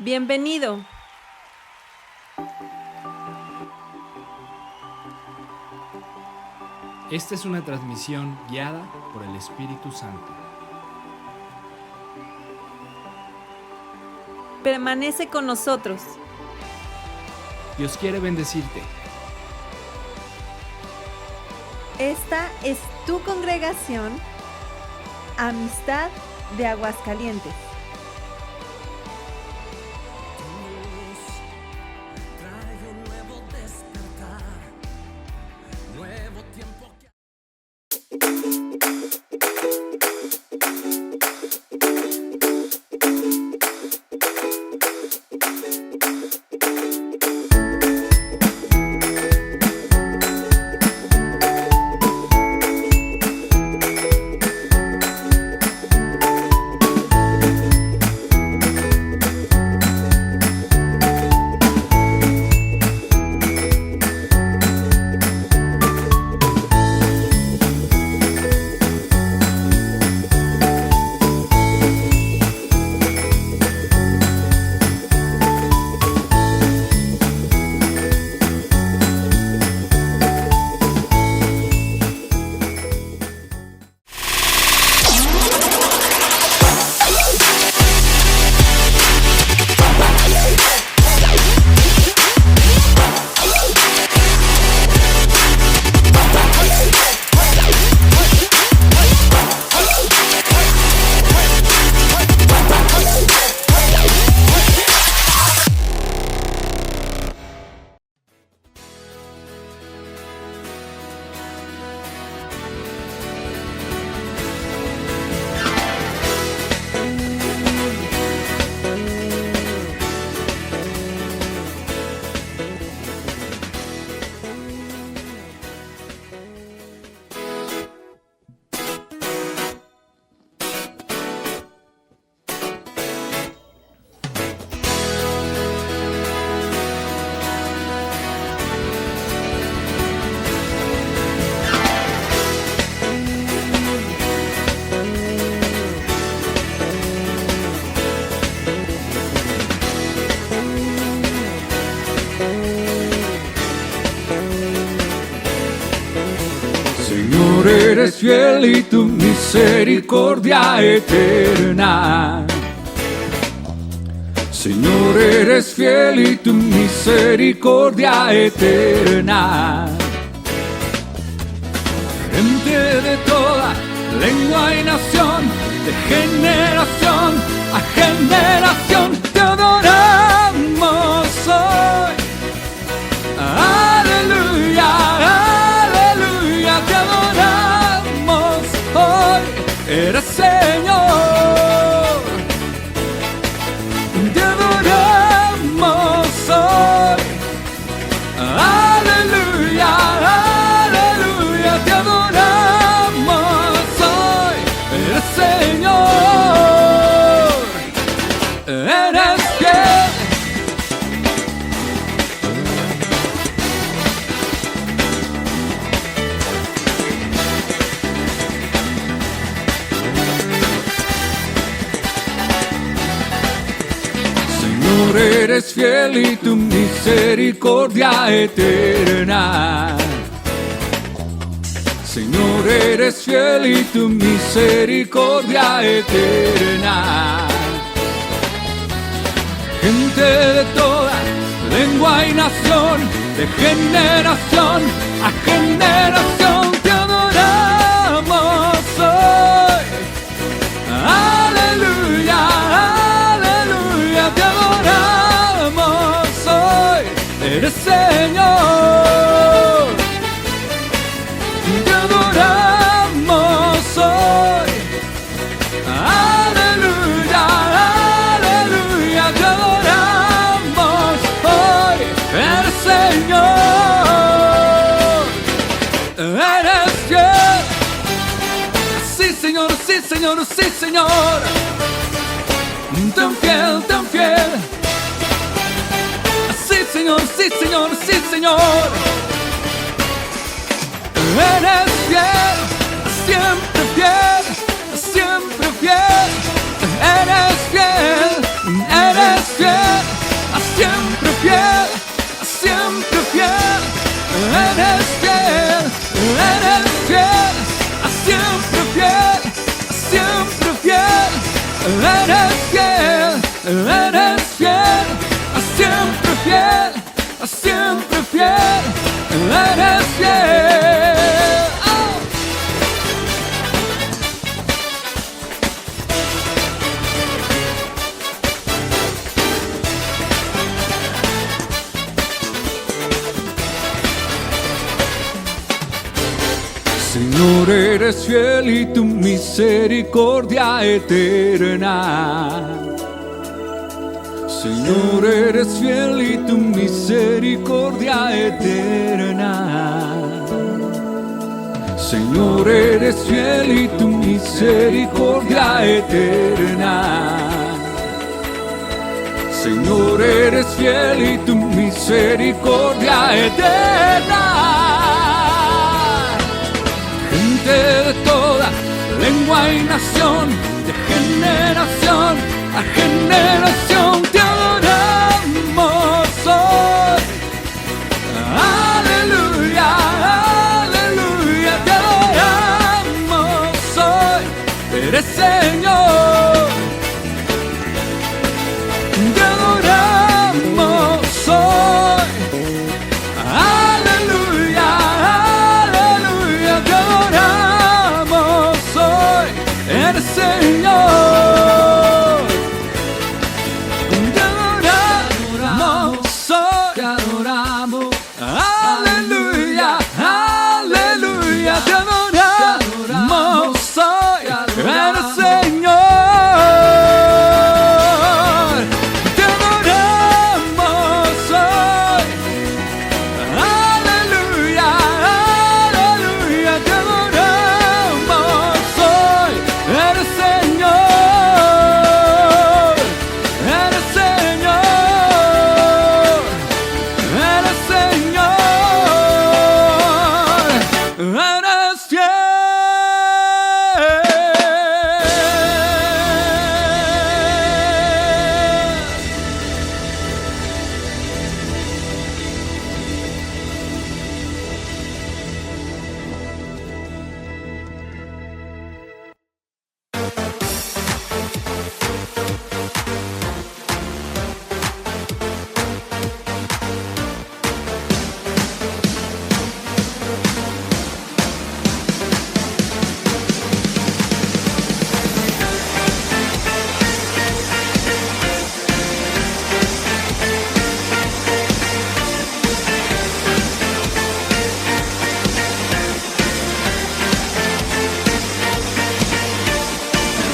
Bienvenido. Esta es una transmisión guiada por el Espíritu Santo. Permanece con nosotros. Dios quiere bendecirte. Esta es tu congregación, Amistad de Aguascalientes. Señor, eres fiel y tu misericordia eterna. Señor, eres fiel y tu misericordia eterna. Gente de toda lengua y nación, de generación a generación, te adoramos hoy. Aleluya, aleluya, te adoramos hoy. Eres Señor, te adoramos hoy. Aleluya, aleluya, te adoramos hoy. Eres Señor, eres fiel. Señor, eres fiel y tu misericordia eterna. Señor, eres fiel y tu misericordia eterna. Gente de toda lengua y nación, de generación a generación, te adoramos hoy. Aleluya, aleluya, te adoramos hoy. Eres Señor, te adoramos hoy. Aleluya, aleluya, te adoramos hoy. Eres Señor, eres fiel. Sí, Señor, sí, Señor, sí, Señor. Tan fiel, tan fiel. Sí, Señor, sí, Señor, sí, Señor. Eres fiel, siempre fiel, siempre fiel. Eres fiel, eres fiel. eres fiel, siempre fiel, siempre fiel, eres fiel. Oh. Señor, eres fiel y tu misericordia eterna. Señor, eres fiel y tu misericordia eterna. Señor, eres fiel y tu misericordia eterna. Señor, eres fiel y tu misericordia eterna. Gente de toda lengua y nación, de generación a generación te adoramos hoy. Aleluya, aleluya, te adoramos hoy. Eres Señor, te adoramos hoy. Aleluya, aleluya, te adoramos hoy. Eres Señor.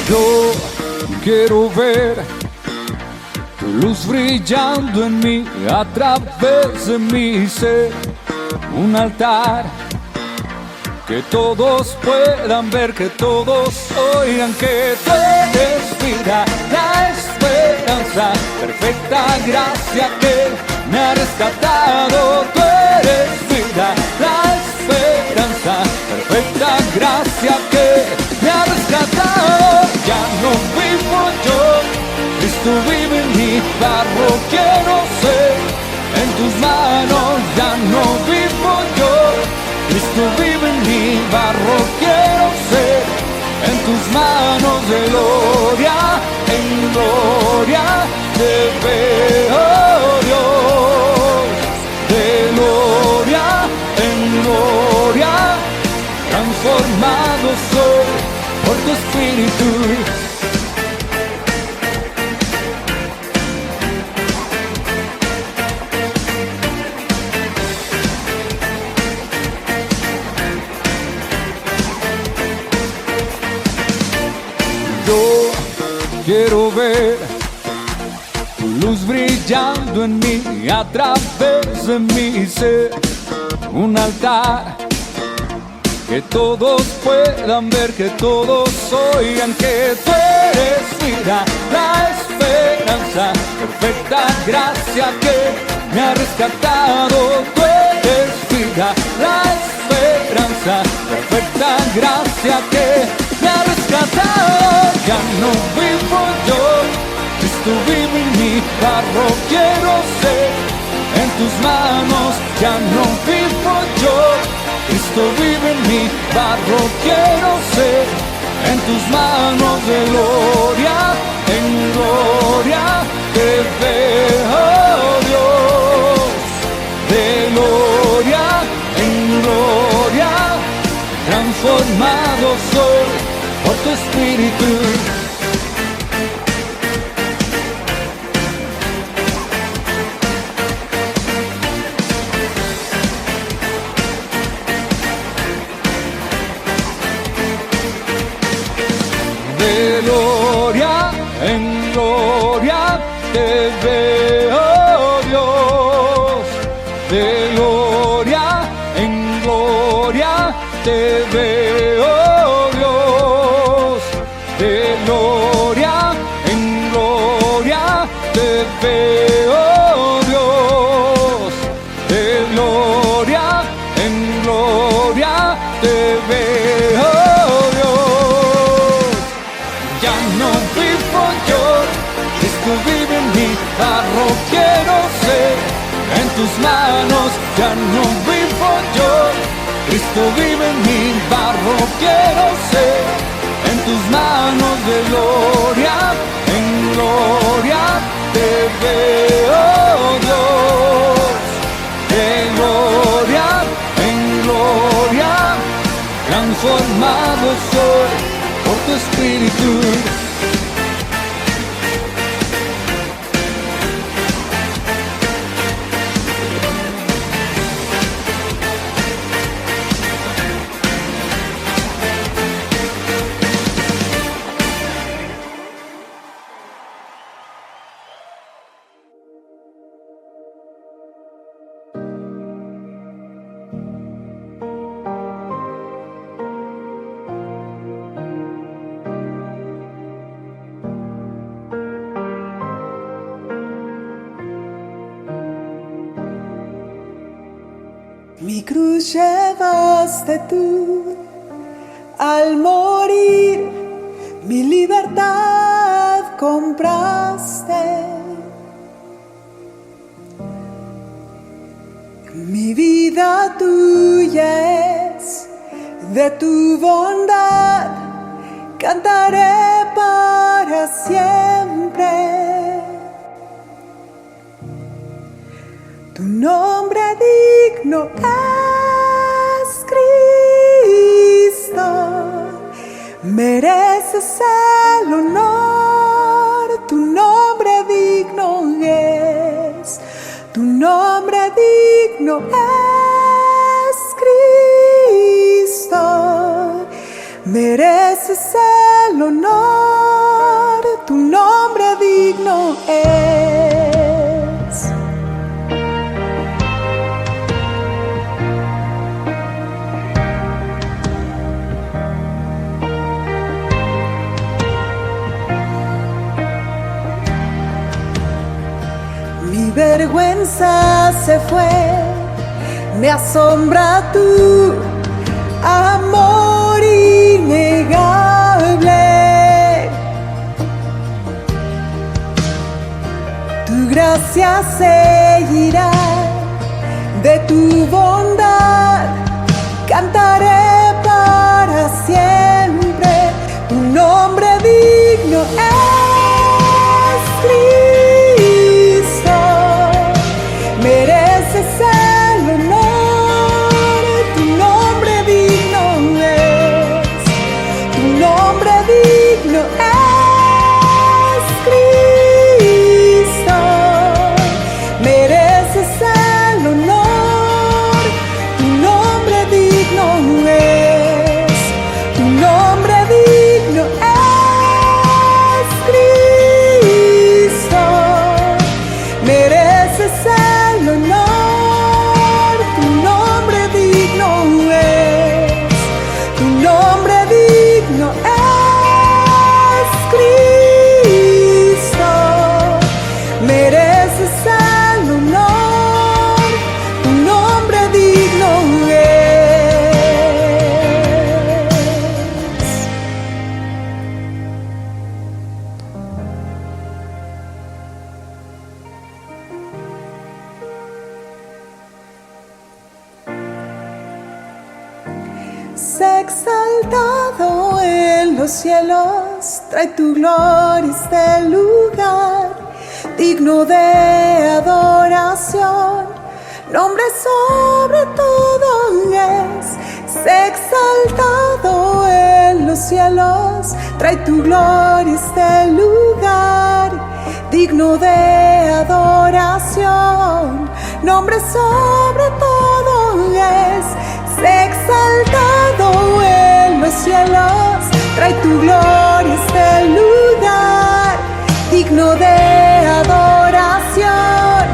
Yo quiero ver tu luz brillando en mí, a través de mi ser, un altar que todos puedan ver, que todos oigan que tú eres vida, la esperanza, perfecta gracia que me ha rescatado. Tú eres vida, la esperanza, perfecta gracia que me ha rescatado. Ya no vivo yo, Cristo vive en mí, barro quiero ser en tus manos. Ya no vivo yo, Cristo vive en mí, barro quiero ser en tus manos. De gloria en gloria te veo, Dios, de gloria en gloria transformado soy por tu espíritu. Yo quiero ver tu luz brillando en mí, a través de mi ser, un altar que todos puedan ver, que todos oigan que tú eres vida, la esperanza, perfecta gracia que me ha rescatado. Tú eres vida, la esperanza, perfecta gracia que me ha rescatado. Ya no vivo yo, Cristo vive en mí, barro quiero ser en tus manos. Ya no vivo yo, Cristo vive en mí, barro quiero ser en tus manos. De gloria en gloria te veo, Dios. De gloria en gloria, transformado soy por tu espíritu. De gloria en gloria te veo, Dios. De gloria en gloria te veo, Dios. De gloria en gloria te veo, Dios. De gloria en gloria te veo, Dios. Ya no vivo yo, Cristo vive en mí, barro quiero ser en tus manos. Ya no vivo yo, Cristo vive en mí, barro quiero ser en tus manos. De gloria en gloria te veo, Dios. De gloria en gloria, transformado soy por tu espíritu. Mi cruz llevaste tú al morir, mi libertad compraste. Mi vida tuya es, de tu bondad cantaré para siempre. Tu nombre digno es Cristo, mereces el honor. Tu nombre digno es, tu nombre digno es Cristo, mereces el honor. Tu nombre digno es. Mi vergüenza se fue, me asombra tu amor innegable. Tu gracia seguirá, de tu bondad cantaré para siempre. Tu nombre digno es Cristo, mereces el honor. Tu nombre digno es, tu nombre digno es Cristo, mereces el honor. Tu nombre digno es, tu nombre digno es Cristo, mereces el honor. Tu nombre digno es, tu nombre digno es Cristo, mereces el honor. Tu nombre digno es. Sé exaltado en los cielos, trae tu gloria a este lugar, digno de adoración. Nombre sobre todo es, sé exaltado en los cielos. Trae tu gloria a este lugar, digno de adoración. Nombre sobre todo es, sé exaltado en los cielos. Trae tu gloria a este lugar, digno de adoración.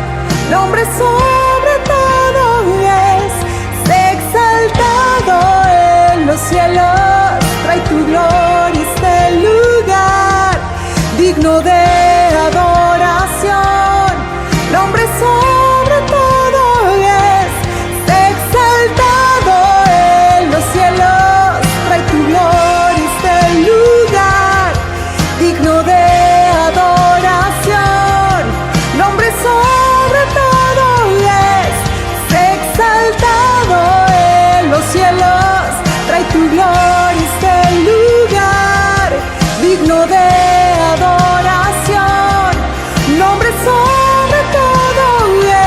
Nombre sobre todo es, sé exaltado en los cielos. Trae tu gloria a este lugar, digno de adoración. Nombre sobre todo es, sé exaltado en los cielos. Trae tu gloria a este lugar, digno de adoración. Nombre sobre todo es, sé exaltado en los cielos. Trae tu gloria a este lugar, digno de adoración. Nombre sobre todo es.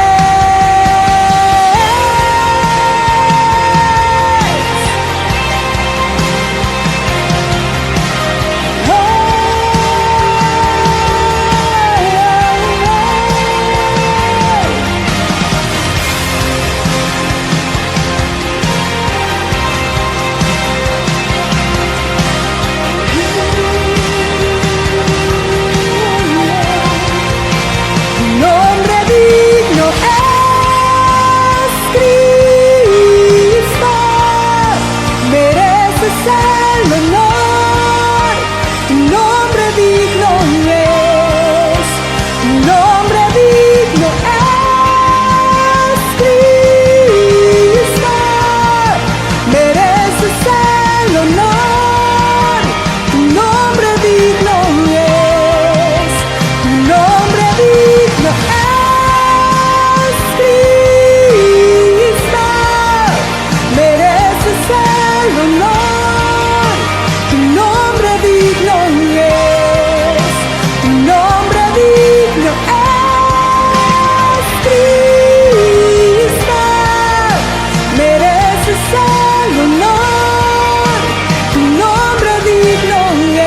Nombre digno es Cristo, mereces el honor. Tu nombre digno es, tu nombre digno es Cristo, mereces el honor. Tu nombre digno es, tu nombre digno es Cristo, mereces el honor. Tu nombre digno es, tu nombre digno es Cristo, mereces el honor. Tu nombre digno es.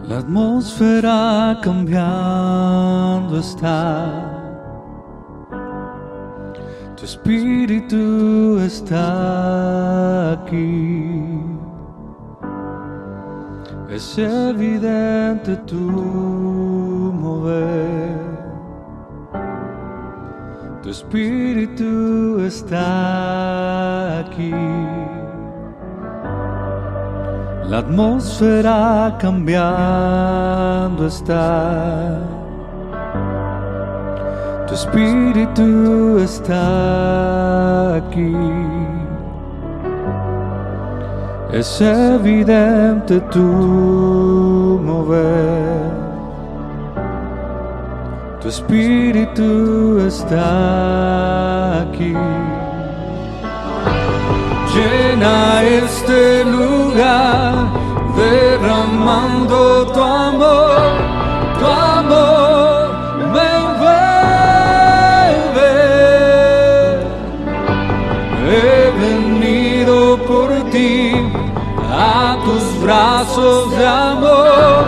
La atmósfera cambiando está, tu espíritu está aquí. Es evidente tu mover, tu espíritu está aquí. La atmósfera cambiando está, tu espíritu está aquí. Es evidente tu mover, tu espíritu está aquí. Llena este lugar, derramando tu amor me envuelve. He venido por ti, brazos de amor,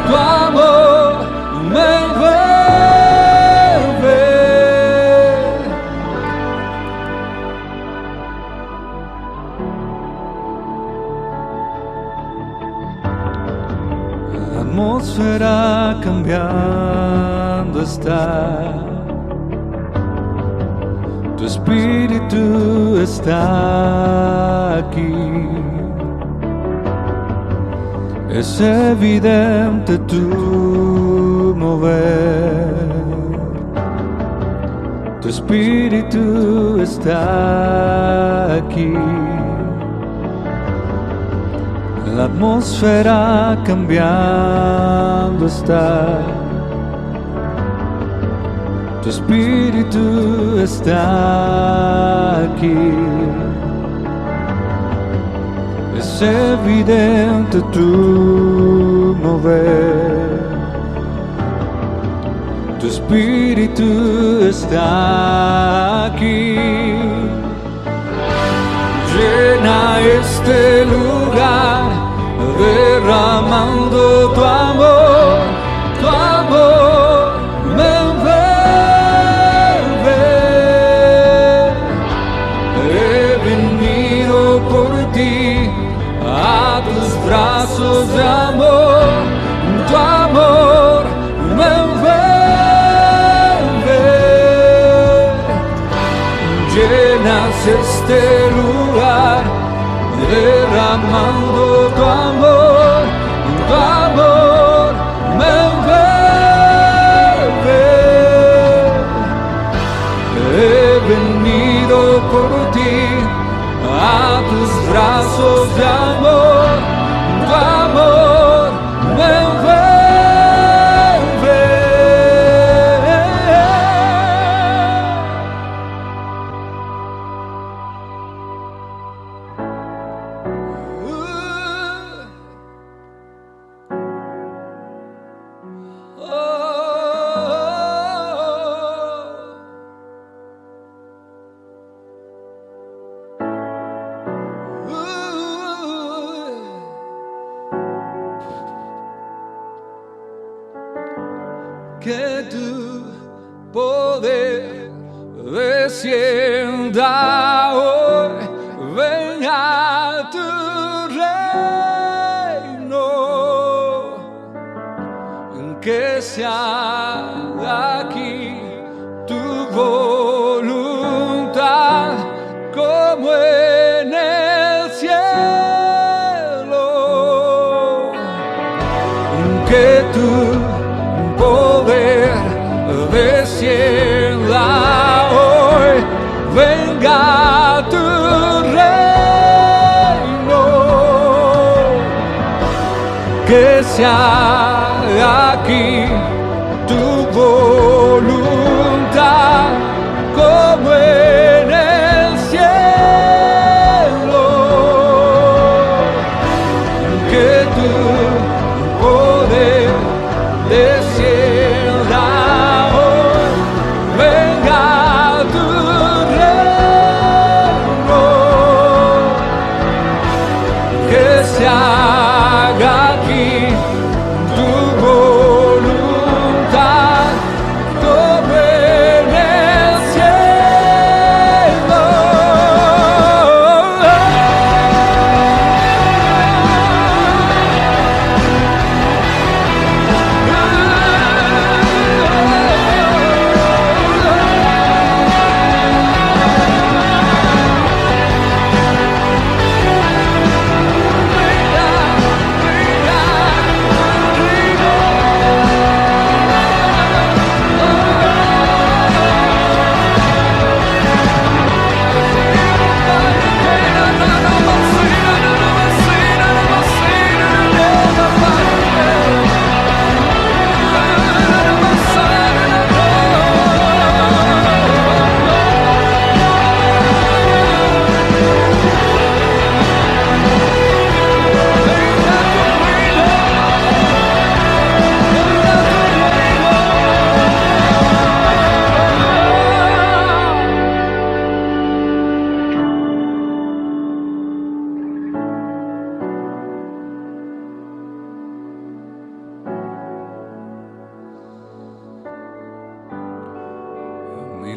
tu amor me envuelve. La atmósfera cambiando está, tu espíritu está aquí. Es evidente tu mover, tu espíritu está aquí. La atmósfera cambiando está, tu espíritu está aquí. Es evidente tu mover, tu espíritu está aquí. Llena este lugar, derramando tu amor me envuelve. He venido por ti a tus brazos de amor, tu amor me envuelve. Llenas este lugar, derramando tu amor me envuelve. He venido por ti a tus brazos de amor, tu amor me envuelve. Que tu poder descienda hoy, venga tu reino, que se haga aquí tu voluntad como en el cielo, que tu poder descienda hoy, venga tu reino, que se haga aquí tu voluntad como en el cielo, que tu poder descienda hoy, venga tu reino, que se haga aquí tu voluntad como en el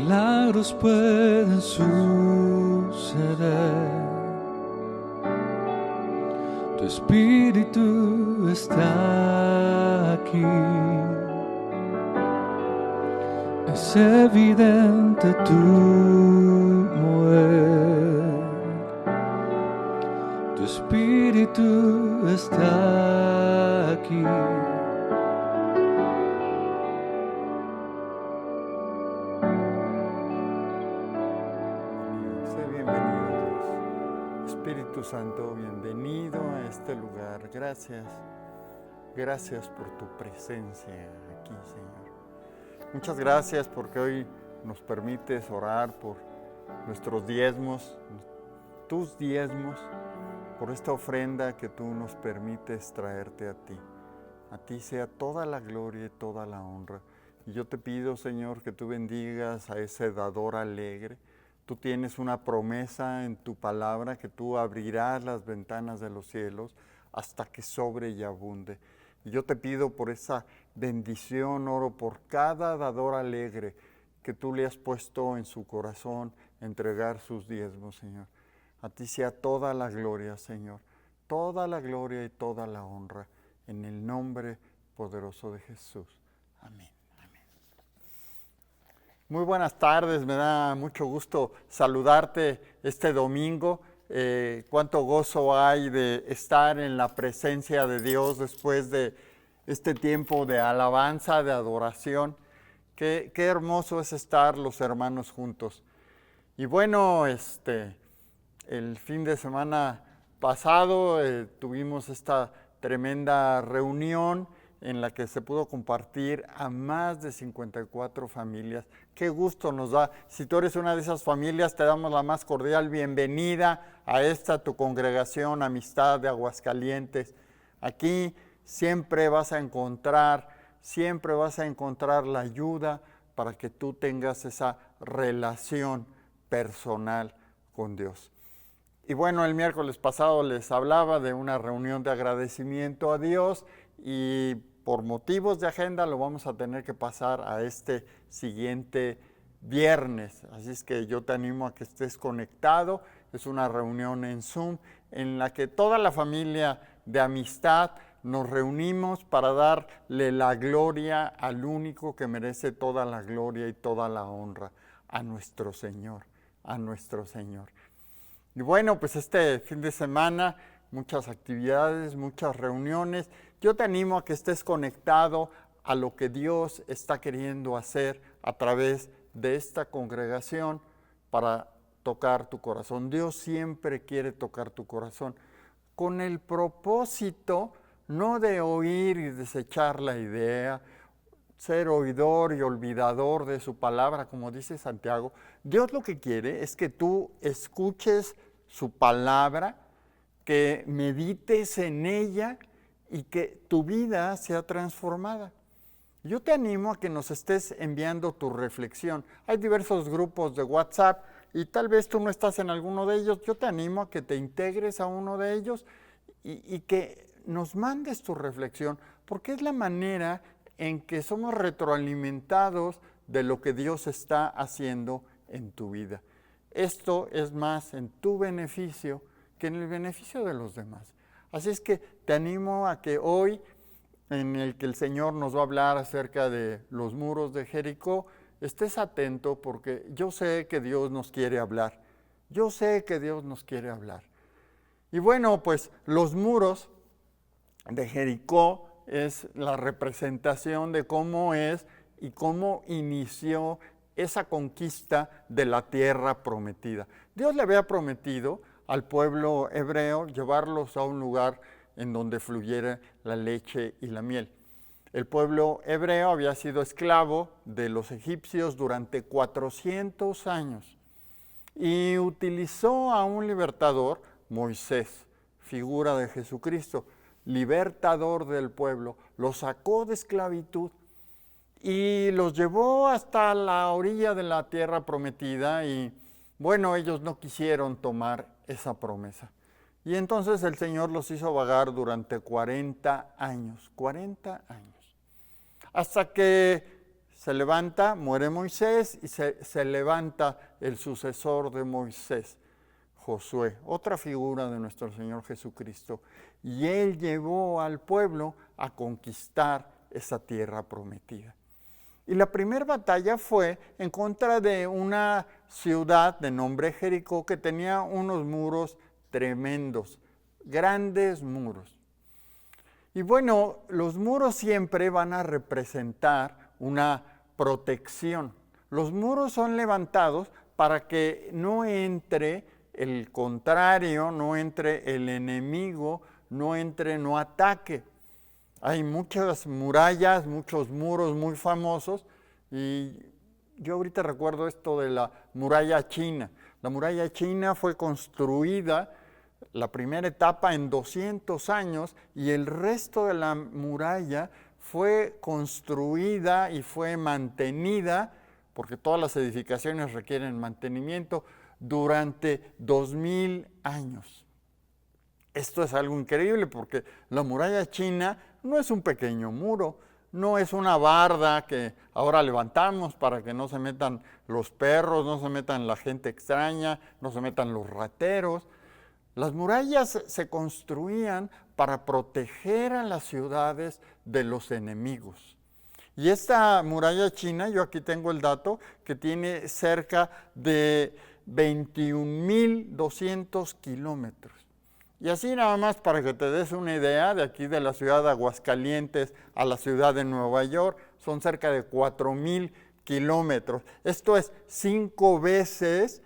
milagros pueden suceder. Tu espíritu está aquí. Es evidente tu mover. Tu espíritu está aquí. Sé bienvenido, Dios. Espíritu Santo, bienvenido a este lugar. Gracias. Gracias por tu presencia aquí, Señor. Muchas gracias porque hoy nos permites orar por nuestros diezmos, tus diezmos, por esta ofrenda que tú nos permites traerte a ti. A ti sea toda la gloria y toda la honra. Y yo te pido, Señor, que tú bendigas a ese dador alegre. Tú tienes una promesa en tu palabra que tú abrirás las ventanas de los cielos hasta que sobre y abunde. Y yo te pido por esa bendición, oro por cada dador alegre que tú le has puesto en su corazón entregar sus diezmos, Señor. A ti sea toda la gloria, Señor, toda la gloria y toda la honra, en el nombre poderoso de Jesús. Amén. Muy buenas tardes, me da mucho gusto saludarte este domingo. Cuánto gozo hay de estar en la presencia de Dios después de este tiempo de alabanza, de adoración. Qué hermoso es estar los hermanos juntos. Y bueno, el fin de semana pasado tuvimos esta tremenda reunión en la que se pudo compartir a más de 54 familias. Qué gusto nos da. Si tú eres una de esas familias, te damos la más cordial bienvenida a esta tu congregación, Amistad de Aguascalientes. Aquí siempre vas a encontrar la ayuda para que tú tengas esa relación personal con Dios. Y bueno, el miércoles pasado les hablaba de una reunión de agradecimiento a Dios y por motivos de agenda lo vamos a tener que pasar a este siguiente viernes. Así es que yo te animo a que estés conectado. Es una reunión en Zoom en la que toda la familia de Amistad nos reunimos para darle la gloria al único que merece toda la gloria y toda la honra, a nuestro Señor, a nuestro Señor. Y bueno, pues este fin de semana, muchas actividades, muchas reuniones. Yo te animo a que estés conectado a lo que Dios está queriendo hacer a través de esta congregación para tocar tu corazón. Dios siempre quiere tocar tu corazón con el propósito no de oír y desechar la idea, ser oidor y olvidador de su palabra, como dice Santiago. Dios lo que quiere es que tú escuches su palabra, que medites en ella y que tu vida sea transformada. Yo te animo a que nos estés enviando tu reflexión. Hay diversos grupos de WhatsApp y tal vez tú no estás en alguno de ellos. Yo te animo a que te integres a uno de ellos y que nos mandes tu reflexión, porque es la manera en que somos retroalimentados de lo que Dios está haciendo en tu vida. Esto es más en tu beneficio que en el beneficio de los demás. Así es que te animo a que hoy, en el que el Señor nos va a hablar acerca de los muros de Jericó, estés atento porque yo sé que Dios nos quiere hablar. Yo sé que Dios nos quiere hablar. Y bueno, pues los muros de Jericó es la representación de cómo es y cómo inició esa conquista de la tierra prometida. Dios le había prometido al pueblo hebreo llevarlos a un lugar en donde fluyera la leche y la miel. El pueblo hebreo había sido esclavo de los egipcios durante 400 años y utilizó a un libertador, Moisés, figura de Jesucristo, libertador del pueblo, los sacó de esclavitud y los llevó hasta la orilla de la tierra prometida y bueno, ellos no quisieron tomar esa promesa. Y entonces el Señor los hizo vagar durante 40 años, hasta que Se levanta, muere Moisés y se levanta el sucesor de Moisés, Josué, otra figura de nuestro Señor Jesucristo. Y él llevó al pueblo a conquistar esa tierra prometida. Y la primera batalla fue en contra de una ciudad de nombre Jericó que tenía unos muros tremendos, grandes muros. Y bueno, los muros siempre van a representar una protección. Los muros son levantados para que no entre el contrario, no entre el enemigo, no ataque. Hay muchas murallas, muchos muros muy famosos y yo ahorita recuerdo esto de la muralla china. La muralla china fue construida, la primera etapa en 200 años y el resto de la muralla fue construida y fue mantenida, porque todas las edificaciones requieren mantenimiento, durante 2000 años. Esto es algo increíble porque la muralla china no es un pequeño muro, no es una barda que ahora levantamos para que no se metan los perros, no se metan la gente extraña, no se metan los rateros. Las murallas se construían para proteger a las ciudades de los enemigos. Y esta muralla china, yo aquí tengo el dato, que tiene cerca de 21.200 kilómetros. Y así nada más para que te des una idea, de aquí de la ciudad de Aguascalientes a la ciudad de Nueva York, son cerca de 4.000 kilómetros. Esto es 5 veces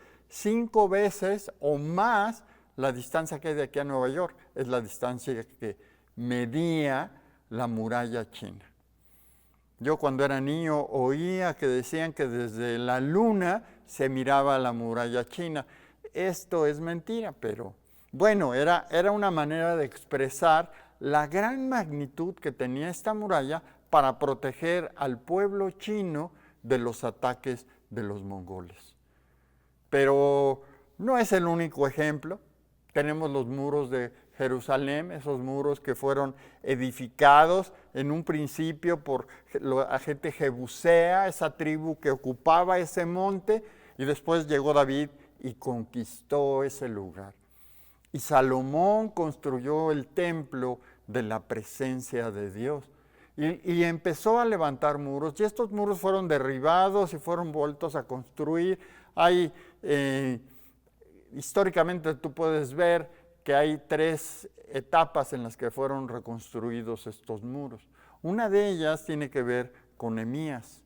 o más la distancia que hay de aquí a Nueva York. Es la distancia que medía la muralla china. Yo cuando era niño oía que decían que desde la luna se miraba la muralla china. Esto es mentira, pero bueno, era una manera de expresar la gran magnitud que tenía esta muralla para proteger al pueblo chino de los ataques de los mongoles. Pero no es el único ejemplo. Tenemos los muros de Jerusalén, esos muros que fueron edificados en un principio por la gente jebusea, esa tribu que ocupaba ese monte, y después llegó David y conquistó ese lugar. Y Salomón construyó el templo de la presencia de Dios. Y empezó a levantar muros, y estos muros fueron derribados y fueron vueltos a construir. Históricamente tú puedes ver que hay 3 etapas en las que fueron reconstruidos estos muros. Una de ellas tiene que ver con Nehemías.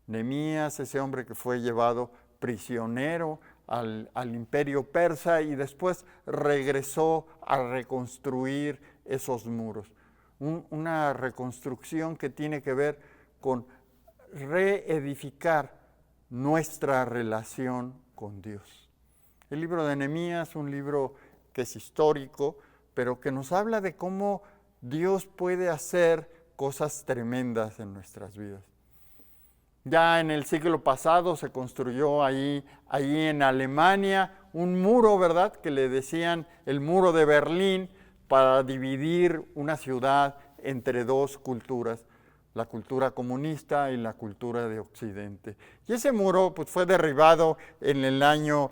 Nehemías, ese hombre que fue llevado prisionero al imperio persa y después regresó a reconstruir esos muros. Una reconstrucción que tiene que ver con reedificar nuestra relación con Dios. El libro de Nehemías es un libro que es histórico, pero que nos habla de cómo Dios puede hacer cosas tremendas en nuestras vidas. Ya en el siglo pasado se construyó ahí en Alemania un muro, ¿verdad?, que le decían el muro de Berlín, para dividir una ciudad entre 2 culturas, la cultura comunista y la cultura de Occidente. Y ese muro pues, fue derribado en el año,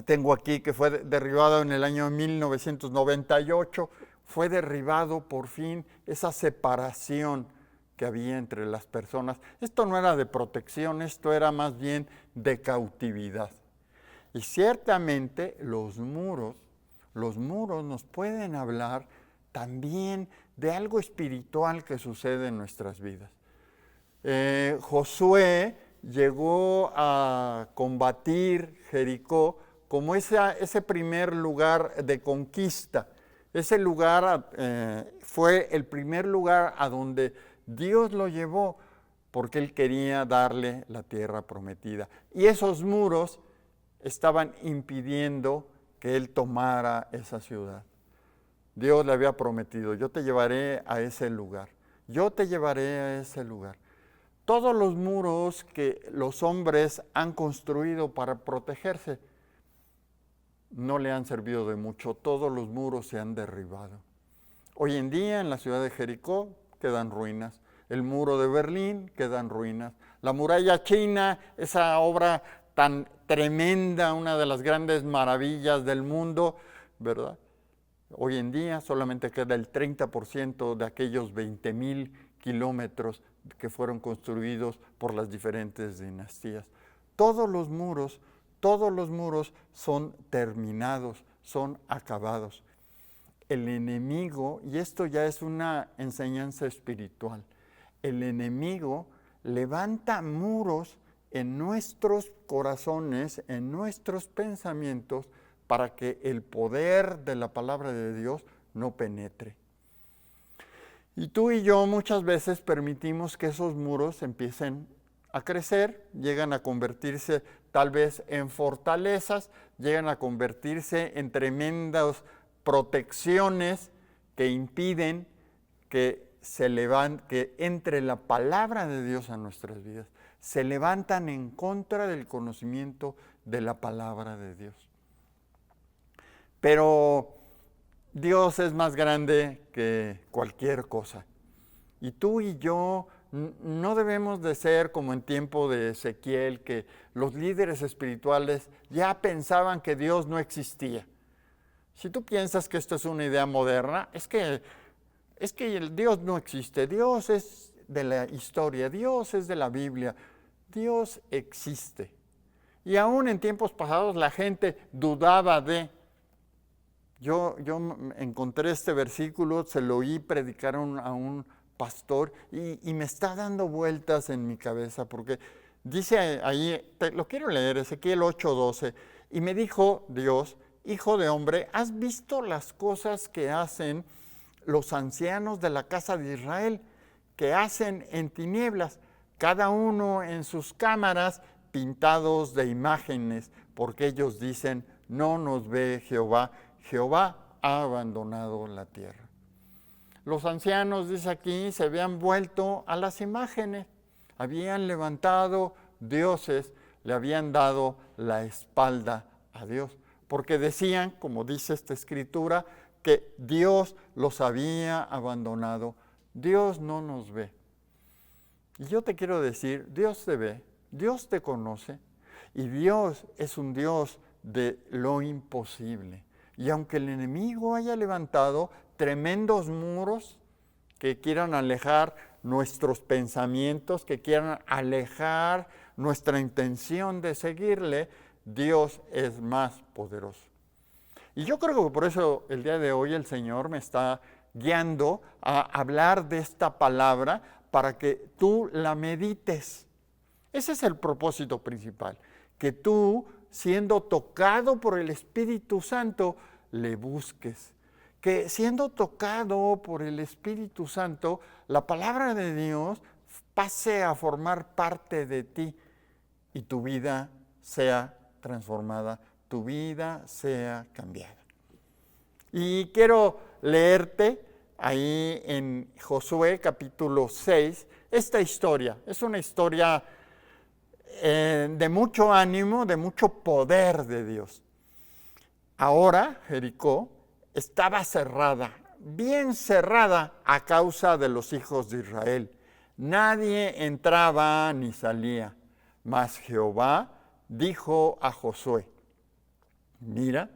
tengo aquí que fue derribado en el año 1998, fue derribado por fin esa separación que había entre las personas. Esto no era de protección, esto era más bien de cautividad. Y ciertamente los muros nos pueden hablar también de algo espiritual que sucede en nuestras vidas. Josué llegó a combatir Jericó como ese primer lugar de conquista. Ese lugar fue el primer lugar a donde Dios lo llevó porque Él quería darle la tierra prometida. Y esos muros estaban impidiendo que Él tomara esa ciudad. Dios le había prometido, yo te llevaré a ese lugar, yo te llevaré a ese lugar. Todos los muros que los hombres han construido para protegerse no le han servido de mucho, todos los muros se han derribado. Hoy en día en la ciudad de Jericó quedan ruinas, El muro de Berlín queda en ruinas. La muralla china, esa obra tan tremenda, una de las grandes maravillas del mundo, ¿verdad? Hoy en día solamente queda el 30% de aquellos 20,000 kilómetros que fueron construidos por las diferentes dinastías. Todos los muros son terminados, son acabados. El enemigo, y esto ya es una enseñanza espiritual, el enemigo levanta muros en nuestros corazones, en nuestros pensamientos, para que el poder de la palabra de Dios no penetre. Y tú y yo muchas veces permitimos que esos muros empiecen a crecer, llegan a convertirse tal vez en fortalezas, llegan a convertirse en tremendas protecciones que impiden que que entre la palabra de Dios a nuestras vidas. Se levantan en contra del conocimiento de la palabra de Dios. Pero Dios es más grande que cualquier cosa. Y tú y yo no debemos de ser como en tiempo de Ezequiel, que los líderes espirituales ya pensaban que Dios no existía. Si tú piensas que esto es una idea moderna, es que el Dios no existe. Dios es de la historia, Dios es de la Biblia, Dios existe. Y aún en tiempos pasados la gente dudaba de... Yo encontré este versículo, se lo oí predicar a un pastor y me está dando vueltas en mi cabeza porque dice ahí, lo quiero leer, Ezequiel 8:12, y me dijo Dios, hijo de hombre, ¿has visto las cosas que hacen los ancianos de la casa de Israel, que hacen en tinieblas, cada uno en sus cámaras pintados de imágenes, porque ellos dicen, no nos ve Jehová, Jehová ha abandonado la tierra? Los ancianos, dice aquí, se habían vuelto a las imágenes, habían levantado dioses, le habían dado la espalda a Dios, porque decían, como dice esta escritura, que Dios los había abandonado. Dios no nos ve. Y yo te quiero decir, Dios te ve, Dios te conoce, y Dios es un Dios de lo imposible. Y aunque el enemigo haya levantado tremendos muros que quieran alejar nuestros pensamientos, que quieran alejar nuestra intención de seguirle, Dios es más poderoso. Y yo creo que por eso el día de hoy el Señor me está guiando a hablar de esta palabra para que tú la medites. Ese es el propósito principal, que tú, siendo tocado por el Espíritu Santo, le busques. Que siendo tocado por el Espíritu Santo, la palabra de Dios pase a formar parte de ti y tu vida sea transformada, tu vida sea cambiada. Y quiero leerte ahí en Josué capítulo 6 esta historia. Es una historia de mucho ánimo, de mucho poder de Dios. Ahora Jericó estaba cerrada, bien cerrada a causa de los hijos de Israel. Nadie entraba ni salía. Mas Jehová dijo a Josué, mira,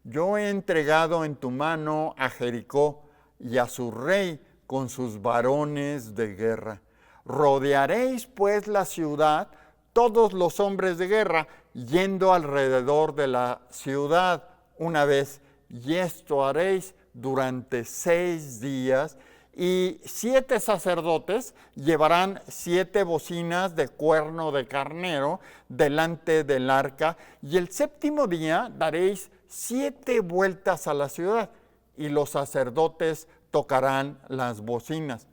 yo he entregado en tu mano a Jericó y a su rey con sus varones de guerra. Rodearéis pues la ciudad, todos los hombres de guerra, yendo alrededor de la ciudad una vez, y esto haréis durante 6 días, y 7 sacerdotes llevarán 7 bocinas de cuerno de carnero delante del arca, y el 7º día daréis 7 vueltas a la ciudad, y los sacerdotes tocarán las bocinas.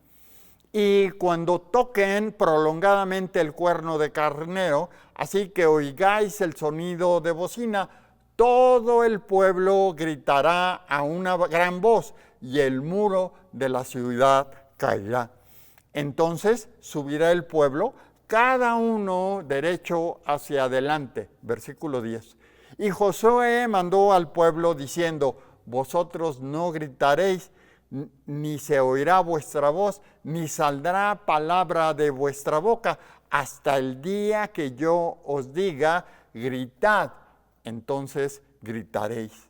Y cuando toquen prolongadamente el cuerno de carnero, así que oigáis el sonido de bocina, todo el pueblo gritará a una gran voz, y el muro de la ciudad caerá. Entonces subirá el pueblo, cada uno derecho hacia adelante. Versículo 10. Y Josué mandó al pueblo diciendo, vosotros no gritaréis, ni se oirá vuestra voz, ni saldrá palabra de vuestra boca, hasta el día que yo os diga, gritad, entonces gritaréis.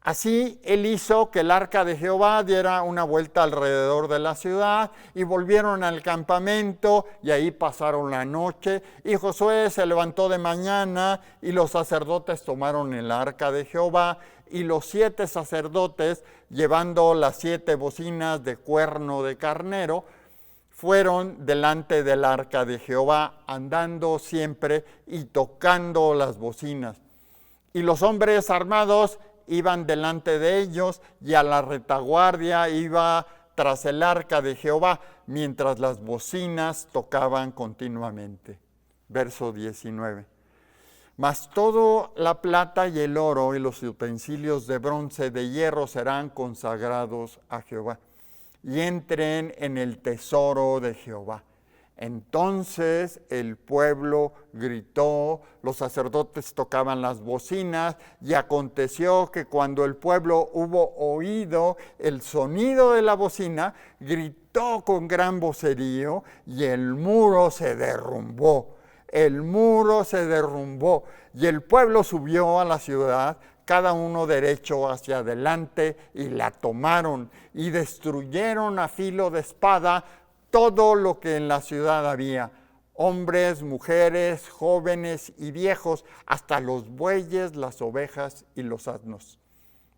Así él hizo que el arca de Jehová diera una vuelta alrededor de la ciudad y volvieron al campamento y ahí pasaron la noche. Y Josué se levantó de mañana y los sacerdotes tomaron el arca de Jehová y los 7 sacerdotes, llevando las 7 bocinas de cuerno de carnero, fueron delante del arca de Jehová, andando siempre y tocando las bocinas. Y los hombres armados iban delante de ellos, y a la retaguardia iba tras el arca de Jehová, mientras las bocinas tocaban continuamente. Verso 19. Mas toda la plata y el oro y los utensilios de bronce, de hierro, serán consagrados a Jehová, y entren en el tesoro de Jehová. Entonces el pueblo gritó, los sacerdotes tocaban las bocinas, y aconteció que cuando el pueblo hubo oído el sonido de la bocina, gritó con gran vocerío, y el muro se derrumbó. El muro se derrumbó, y el pueblo subió a la ciudad, cada uno derecho hacia adelante, y la tomaron, y destruyeron a filo de espada todo lo que en la ciudad había, hombres, mujeres, jóvenes y viejos, hasta los bueyes, las ovejas y los asnos.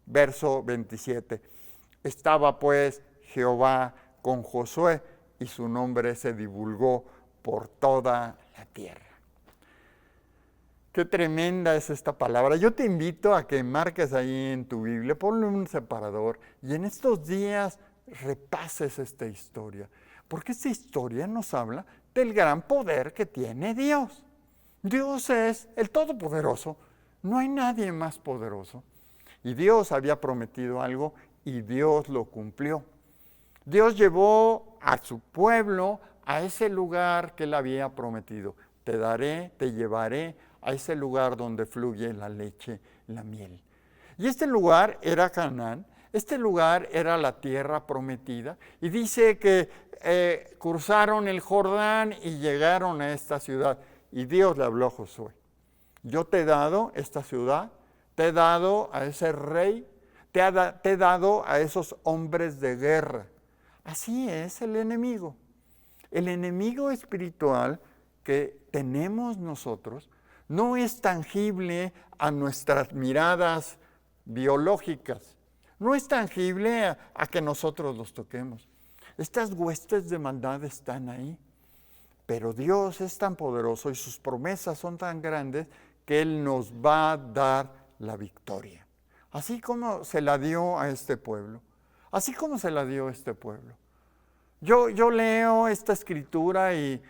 Verso 27. Estaba pues Jehová con Josué, y su nombre se divulgó por toda la tierra. Qué tremenda es esta palabra. Yo te invito a que marques ahí en tu Biblia, ponle un separador, y en estos días repases esta historia. Porque esta historia nos habla del gran poder que tiene Dios. Dios es el Todopoderoso. No hay nadie más poderoso. Y Dios había prometido algo y Dios lo cumplió. Dios llevó a su pueblo a ese lugar que él había prometido. Te daré, te llevaré a ese lugar donde fluye la leche y la miel. Y este lugar era Canaán. Este lugar era la tierra prometida, y dice que cruzaron el Jordán y llegaron a esta ciudad. Y Dios le habló a Josué: yo te he dado esta ciudad, te he dado a ese rey, te he dado a esos hombres de guerra. Así es el enemigo. El enemigo espiritual que tenemos nosotros no es tangible a nuestras miradas biológicas. No es tangible a que nosotros los toquemos. Estas huestes de maldad están ahí. Pero Dios es tan poderoso y sus promesas son tan grandes que Él nos va a dar la victoria. Así como se la dio a este pueblo. Así como se la dio a este pueblo. Yo leo esta escritura y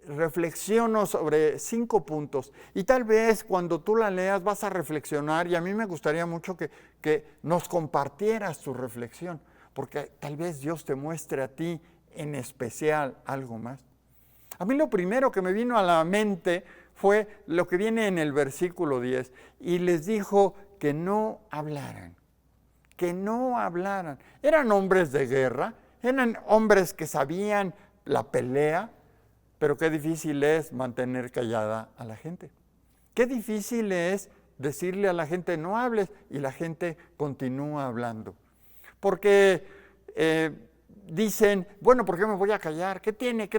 reflexiono sobre 5 puntos, y tal vez cuando tú la leas vas a reflexionar, y a mí me gustaría mucho que nos compartieras tu reflexión, porque tal vez Dios te muestre a ti en especial algo más. A mí lo primero que me vino a la mente fue lo que viene en el versículo 10, y les dijo que no hablaran, que no hablaran. Eran hombres de guerra, eran hombres que sabían la pelea, pero qué difícil es mantener callada a la gente. Qué difícil es decirle a la gente no hables y la gente continúa hablando. Porque dicen, bueno, ¿por qué me voy a callar? ¿Qué tiene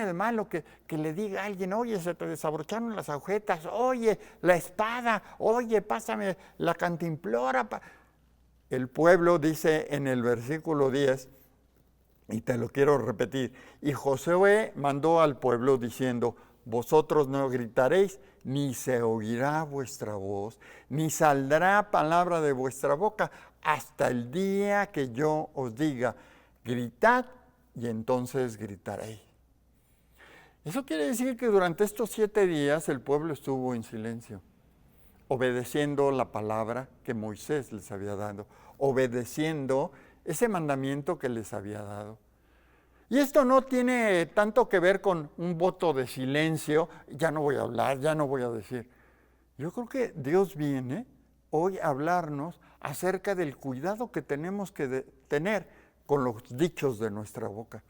de malo que le diga a alguien, oye, se te desabrocharon las agujetas, oye, la espada, oye, pásame la cantimplora? El pueblo dice en el versículo 10, y te lo quiero repetir, y Josué mandó al pueblo diciendo, vosotros no gritaréis, ni se oirá vuestra voz, ni saldrá palabra de vuestra boca, hasta el día que yo os diga, gritad, y entonces gritaréis. Eso quiere decir que durante estos 7 días el pueblo estuvo en silencio, obedeciendo la palabra que Moisés les había dado, obedeciendo ese mandamiento que les había dado. Y esto no tiene tanto que ver con un voto de silencio, ya no voy a hablar, ya no voy a decir. Yo creo que Dios viene hoy a hablarnos acerca del cuidado que tenemos que tener con los dichos de nuestra boca.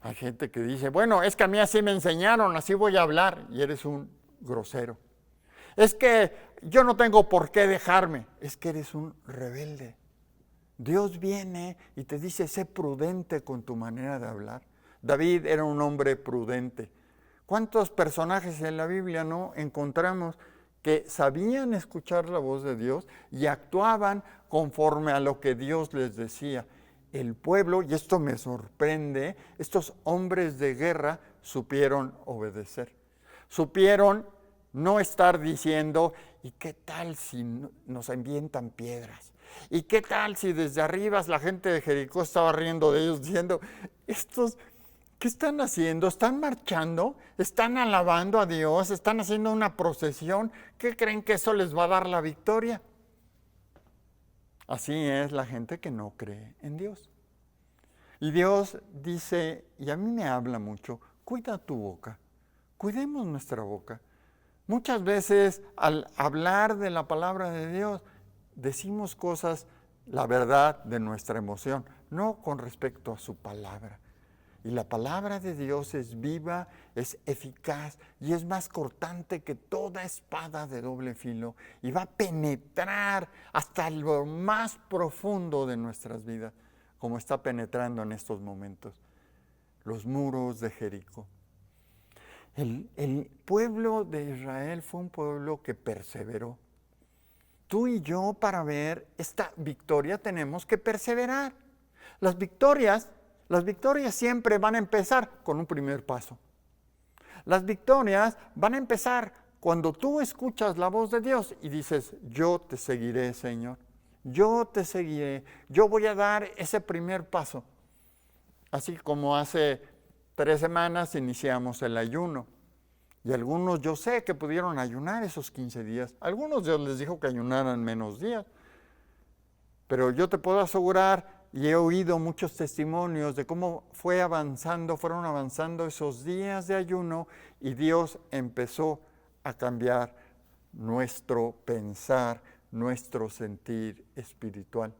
Hay gente que dice, bueno, es que a mí así me enseñaron, así voy a hablar, y eres un grosero. Es que yo no tengo por qué dejarme, es que eres un rebelde. Dios viene y te dice, sé prudente con tu manera de hablar. David era un hombre prudente. ¿Cuántos personajes en la Biblia no encontramos que sabían escuchar la voz de Dios y actuaban conforme a lo que Dios les decía? El pueblo, y esto me sorprende, estos hombres de guerra supieron obedecer. Supieron no estar diciendo, ¿y qué tal si nos avientan piedras? ¿Y qué tal si desde arriba la gente de Jericó estaba riendo de ellos diciendo, estos, ¿qué están haciendo? ¿Están marchando? ¿Están alabando a Dios? ¿Están haciendo una procesión? ¿Qué creen que eso les va a dar la victoria? Así es la gente que no cree en Dios. Y Dios dice, y a mí me habla mucho, cuida tu boca, cuidemos nuestra boca. Muchas veces al hablar de la palabra de Dios, decimos cosas, la verdad, de nuestra emoción, no con respecto a su palabra. Y la palabra de Dios es viva, es eficaz y es más cortante que toda espada de doble filo y va a penetrar hasta lo más profundo de nuestras vidas, como está penetrando en estos momentos los muros de Jericó. El pueblo de Israel fue un pueblo que perseveró. Tú y yo, para ver esta victoria, tenemos que perseverar. Las victorias siempre van a empezar con un primer paso. Las victorias van a empezar cuando tú escuchas la voz de Dios y dices, yo te seguiré, Señor. Yo te seguiré. Yo voy a dar ese primer paso. Así como hace 3 semanas iniciamos el ayuno. Y algunos yo sé que pudieron ayunar esos 15 días. Algunos Dios les dijo que ayunaran menos días. Pero yo te puedo asegurar, y he oído muchos testimonios de cómo fueron avanzando esos días de ayuno y Dios empezó a cambiar nuestro pensar, nuestro sentir espiritual,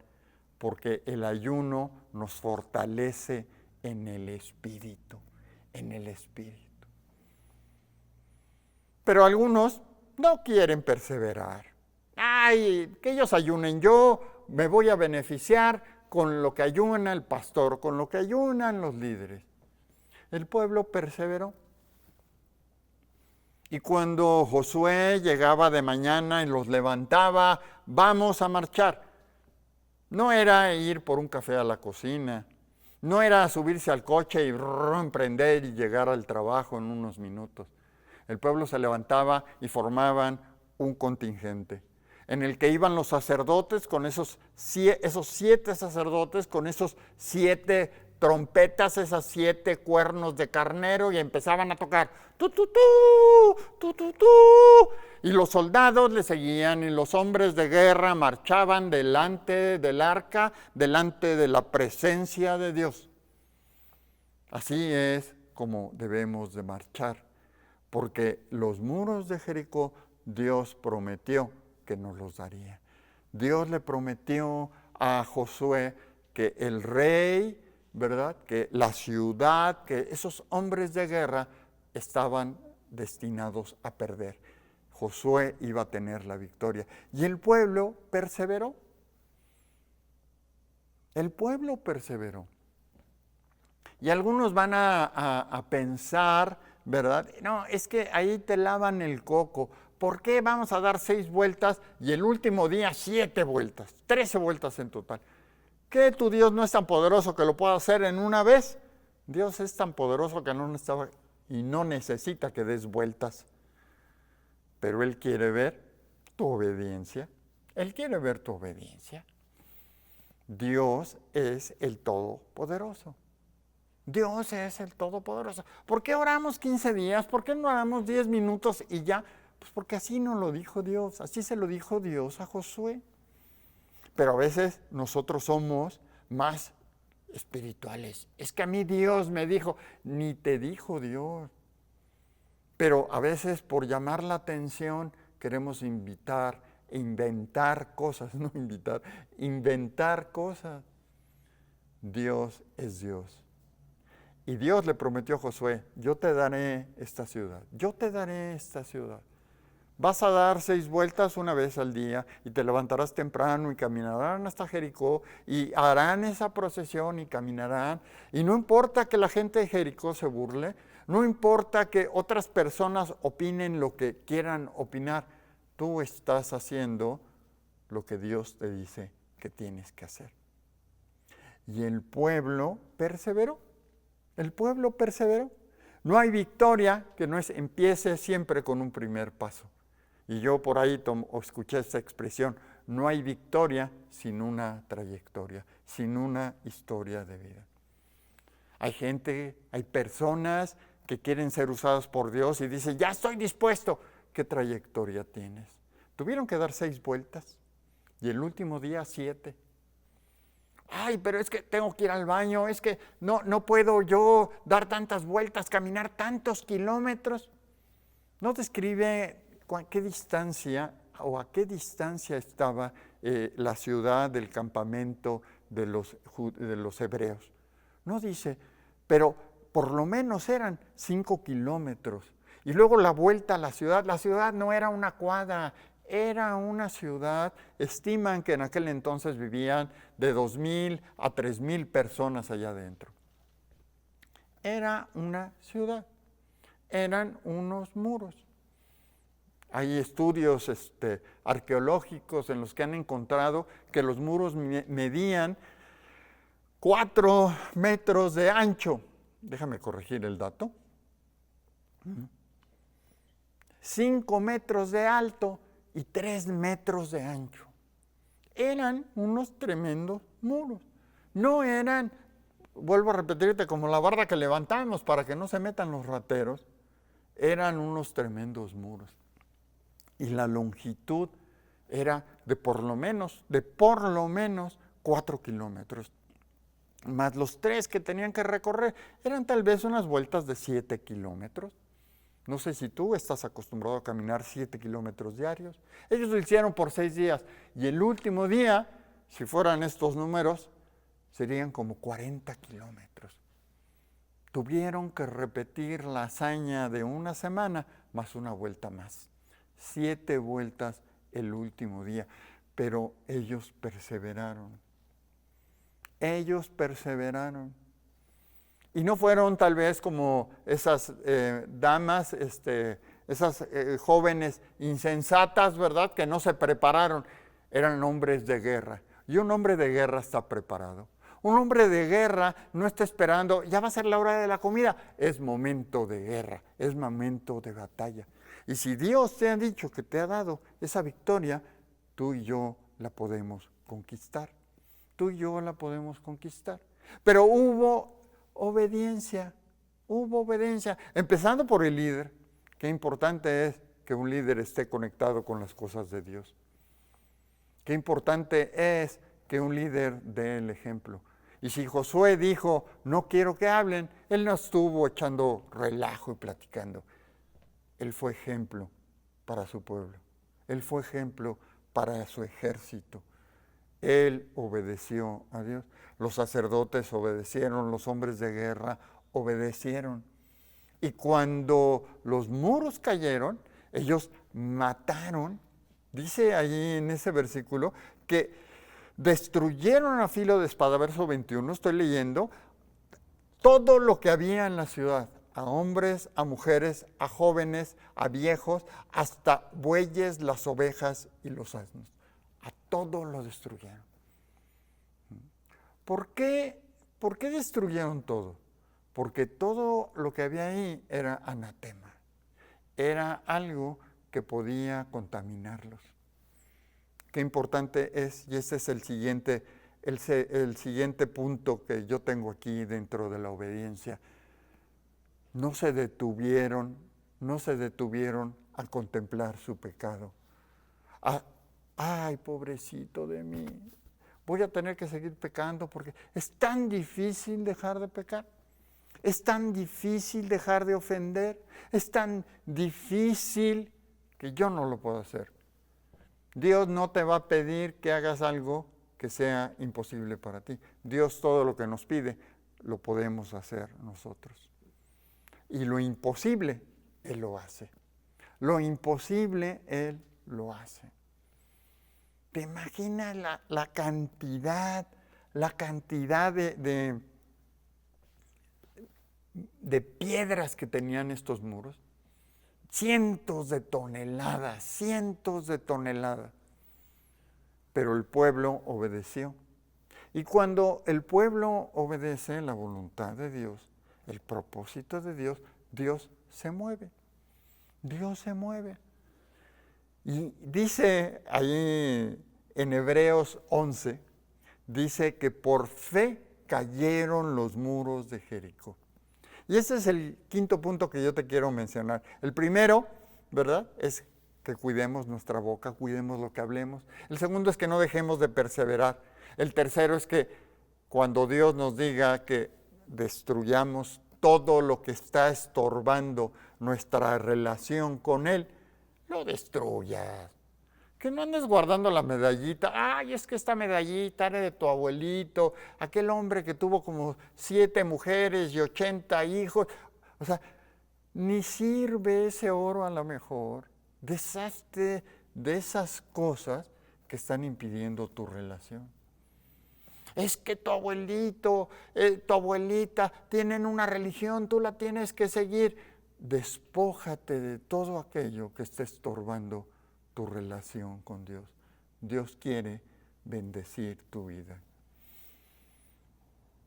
porque el ayuno nos fortalece en el espíritu, Pero algunos no quieren perseverar. Ay, que ellos ayunen, yo me voy a beneficiar con lo que ayuna el pastor, con lo que ayunan los líderes. El pueblo perseveró. Y cuando Josué llegaba de mañana y los levantaba, vamos a marchar. No era ir por un café a la cocina, no era subirse al coche y emprender y llegar al trabajo en unos minutos. El pueblo se levantaba y formaban un contingente, en el que iban los sacerdotes con esos 7 sacerdotes, con esos 7 trompetas, esas 7 cuernos de carnero, y empezaban a tocar tu, tu, tu, tu, tu, tu. Y los soldados le seguían y los hombres de guerra marchaban delante del arca, delante de la presencia de Dios. Así es como debemos de marchar, porque los muros de Jericó Dios prometió que nos los daría. Dios le prometió a Josué que el rey, ¿verdad?, que la ciudad, que esos hombres de guerra estaban destinados a perder. Josué iba a tener la victoria. Y el pueblo perseveró. El pueblo perseveró. Y algunos van a pensar, ¿verdad? No, es que ahí te lavan el coco. ¿Por qué vamos a dar 6 vueltas y el último día 7 vueltas? 13 vueltas en total. ¿Qué tu Dios no es tan poderoso que lo pueda hacer en una vez? Dios es tan poderoso que no necesita que des vueltas. Pero Él quiere ver tu obediencia. Él quiere ver tu obediencia. Dios es el Todopoderoso. Dios es el Todopoderoso. ¿Por qué oramos 15 días? ¿Por qué no oramos 10 minutos y ya? Pues porque así nos lo dijo Dios. Así se lo dijo Dios a Josué. Pero a veces nosotros somos más espirituales. Es que a mí Dios me dijo, ni te dijo Dios. Pero a veces por llamar la atención queremos invitar inventar cosas, no invitar, inventar cosas. Dios es Dios. Y Dios le prometió a Josué, yo te daré esta ciudad, yo te daré esta ciudad. Vas a dar 6 vueltas una vez al día y te levantarás temprano y caminarán hasta Jericó y harán esa procesión y caminarán. Y no importa que la gente de Jericó se burle, no importa que otras personas opinen lo que quieran opinar, tú estás haciendo lo que Dios te dice que tienes que hacer. Y el pueblo perseveró. El pueblo perseveró. No hay victoria que no empiece siempre con un primer paso. Y yo por ahí escuché esta expresión, no hay victoria sin una trayectoria, sin una historia de vida. Hay gente, hay personas que quieren ser usadas por Dios y dicen, ya estoy dispuesto. ¿Qué trayectoria tienes? Tuvieron que dar 6 vueltas y el último día 7. Ay, pero es que tengo que ir al baño, es que no puedo yo dar tantas vueltas, caminar tantos kilómetros. No describe a qué distancia estaba la ciudad del campamento de los hebreos. No dice, pero por lo menos eran 5 kilómetros. Y luego la vuelta a la ciudad no era una cuadra, era una ciudad, estiman que en aquel entonces vivían de 2,000 a 3,000 personas allá adentro. Era una ciudad, eran unos muros. Hay estudios arqueológicos en los que han encontrado que los muros medían 4 metros de ancho. Déjame corregir el dato. 5 metros de alto y 3 metros de ancho. Eran unos tremendos muros. No eran, vuelvo a repetirte, como la barda que levantamos para que no se metan los rateros. Eran unos tremendos muros. Y la longitud era de por lo menos 4 kilómetros. Más los 3 que tenían que recorrer, eran tal vez unas vueltas de 7 kilómetros. No sé si tú estás acostumbrado a caminar 7 kilómetros diarios. Ellos lo hicieron por 6 días. Y el último día, si fueran estos números, serían como 40 kilómetros. Tuvieron que repetir la hazaña de una semana más una vuelta más. 7 vueltas el último día. Pero ellos perseveraron. Ellos perseveraron. Y no fueron tal vez como esas damas, esas jóvenes insensatas, ¿verdad? Que no se prepararon. Eran hombres de guerra. Y un hombre de guerra está preparado. Un hombre de guerra no está esperando, ya va a ser la hora de la comida. Es momento de guerra, es momento de batalla. Y si Dios te ha dicho que te ha dado esa victoria, tú y yo la podemos conquistar. Tú y yo la podemos conquistar. Pero hubo obediencia, empezando por el líder. Qué importante es que un líder esté conectado con las cosas de Dios. Qué importante es que un líder dé el ejemplo. Y si Josué dijo, no quiero que hablen, él no estuvo echando relajo y platicando. Él fue ejemplo para su pueblo. Él fue ejemplo para su ejército. Él obedeció a Dios. Los sacerdotes obedecieron, los hombres de guerra obedecieron. Y cuando los muros cayeron, ellos mataron, dice allí en ese versículo, que destruyeron a filo de espada, verso 21, estoy leyendo, todo lo que había en la ciudad, a hombres, a mujeres, a jóvenes, a viejos, hasta bueyes, las ovejas y los asnos. A todo lo destruyeron. ¿Por qué destruyeron todo? Porque todo lo que había ahí era anatema. Era algo que podía contaminarlos. Qué importante es, y ese es el siguiente punto que yo tengo aquí dentro de la obediencia. No se detuvieron a contemplar su pecado. Ay, pobrecito de mí, voy a tener que seguir pecando porque es tan difícil dejar de pecar, es tan difícil dejar de ofender, es tan difícil que yo no lo puedo hacer. Dios no te va a pedir que hagas algo que sea imposible para ti. Dios todo lo que nos pide lo podemos hacer nosotros. Y lo imposible, Él lo hace. Lo imposible, Él lo hace. ¿Te imaginas la cantidad de piedras que tenían estos muros? Cientos de toneladas. Pero el pueblo obedeció. Y cuando el pueblo obedece la voluntad de Dios, el propósito de Dios, Dios se mueve. Dios se mueve. Y dice ahí en Hebreos 11, dice que por fe cayeron los muros de Jericó. Y ese es el quinto punto que yo te quiero mencionar. El primero, ¿verdad?, es que cuidemos nuestra boca, cuidemos lo que hablemos. El segundo es que no dejemos de perseverar. El tercero es que cuando Dios nos diga que destruyamos todo lo que está estorbando nuestra relación con Él, lo destruyas. Que no andes guardando la medallita. Ay, es que esta medallita era de tu abuelito, aquel hombre que tuvo como 7 mujeres y 80 hijos. O sea, ni sirve ese oro a lo mejor. Deshazte de esas cosas que están impidiendo tu relación. Es que tu abuelito, tu abuelita tienen una religión, tú la tienes que seguir. Despójate de todo aquello que esté estorbando tu relación con Dios. Dios quiere bendecir tu vida.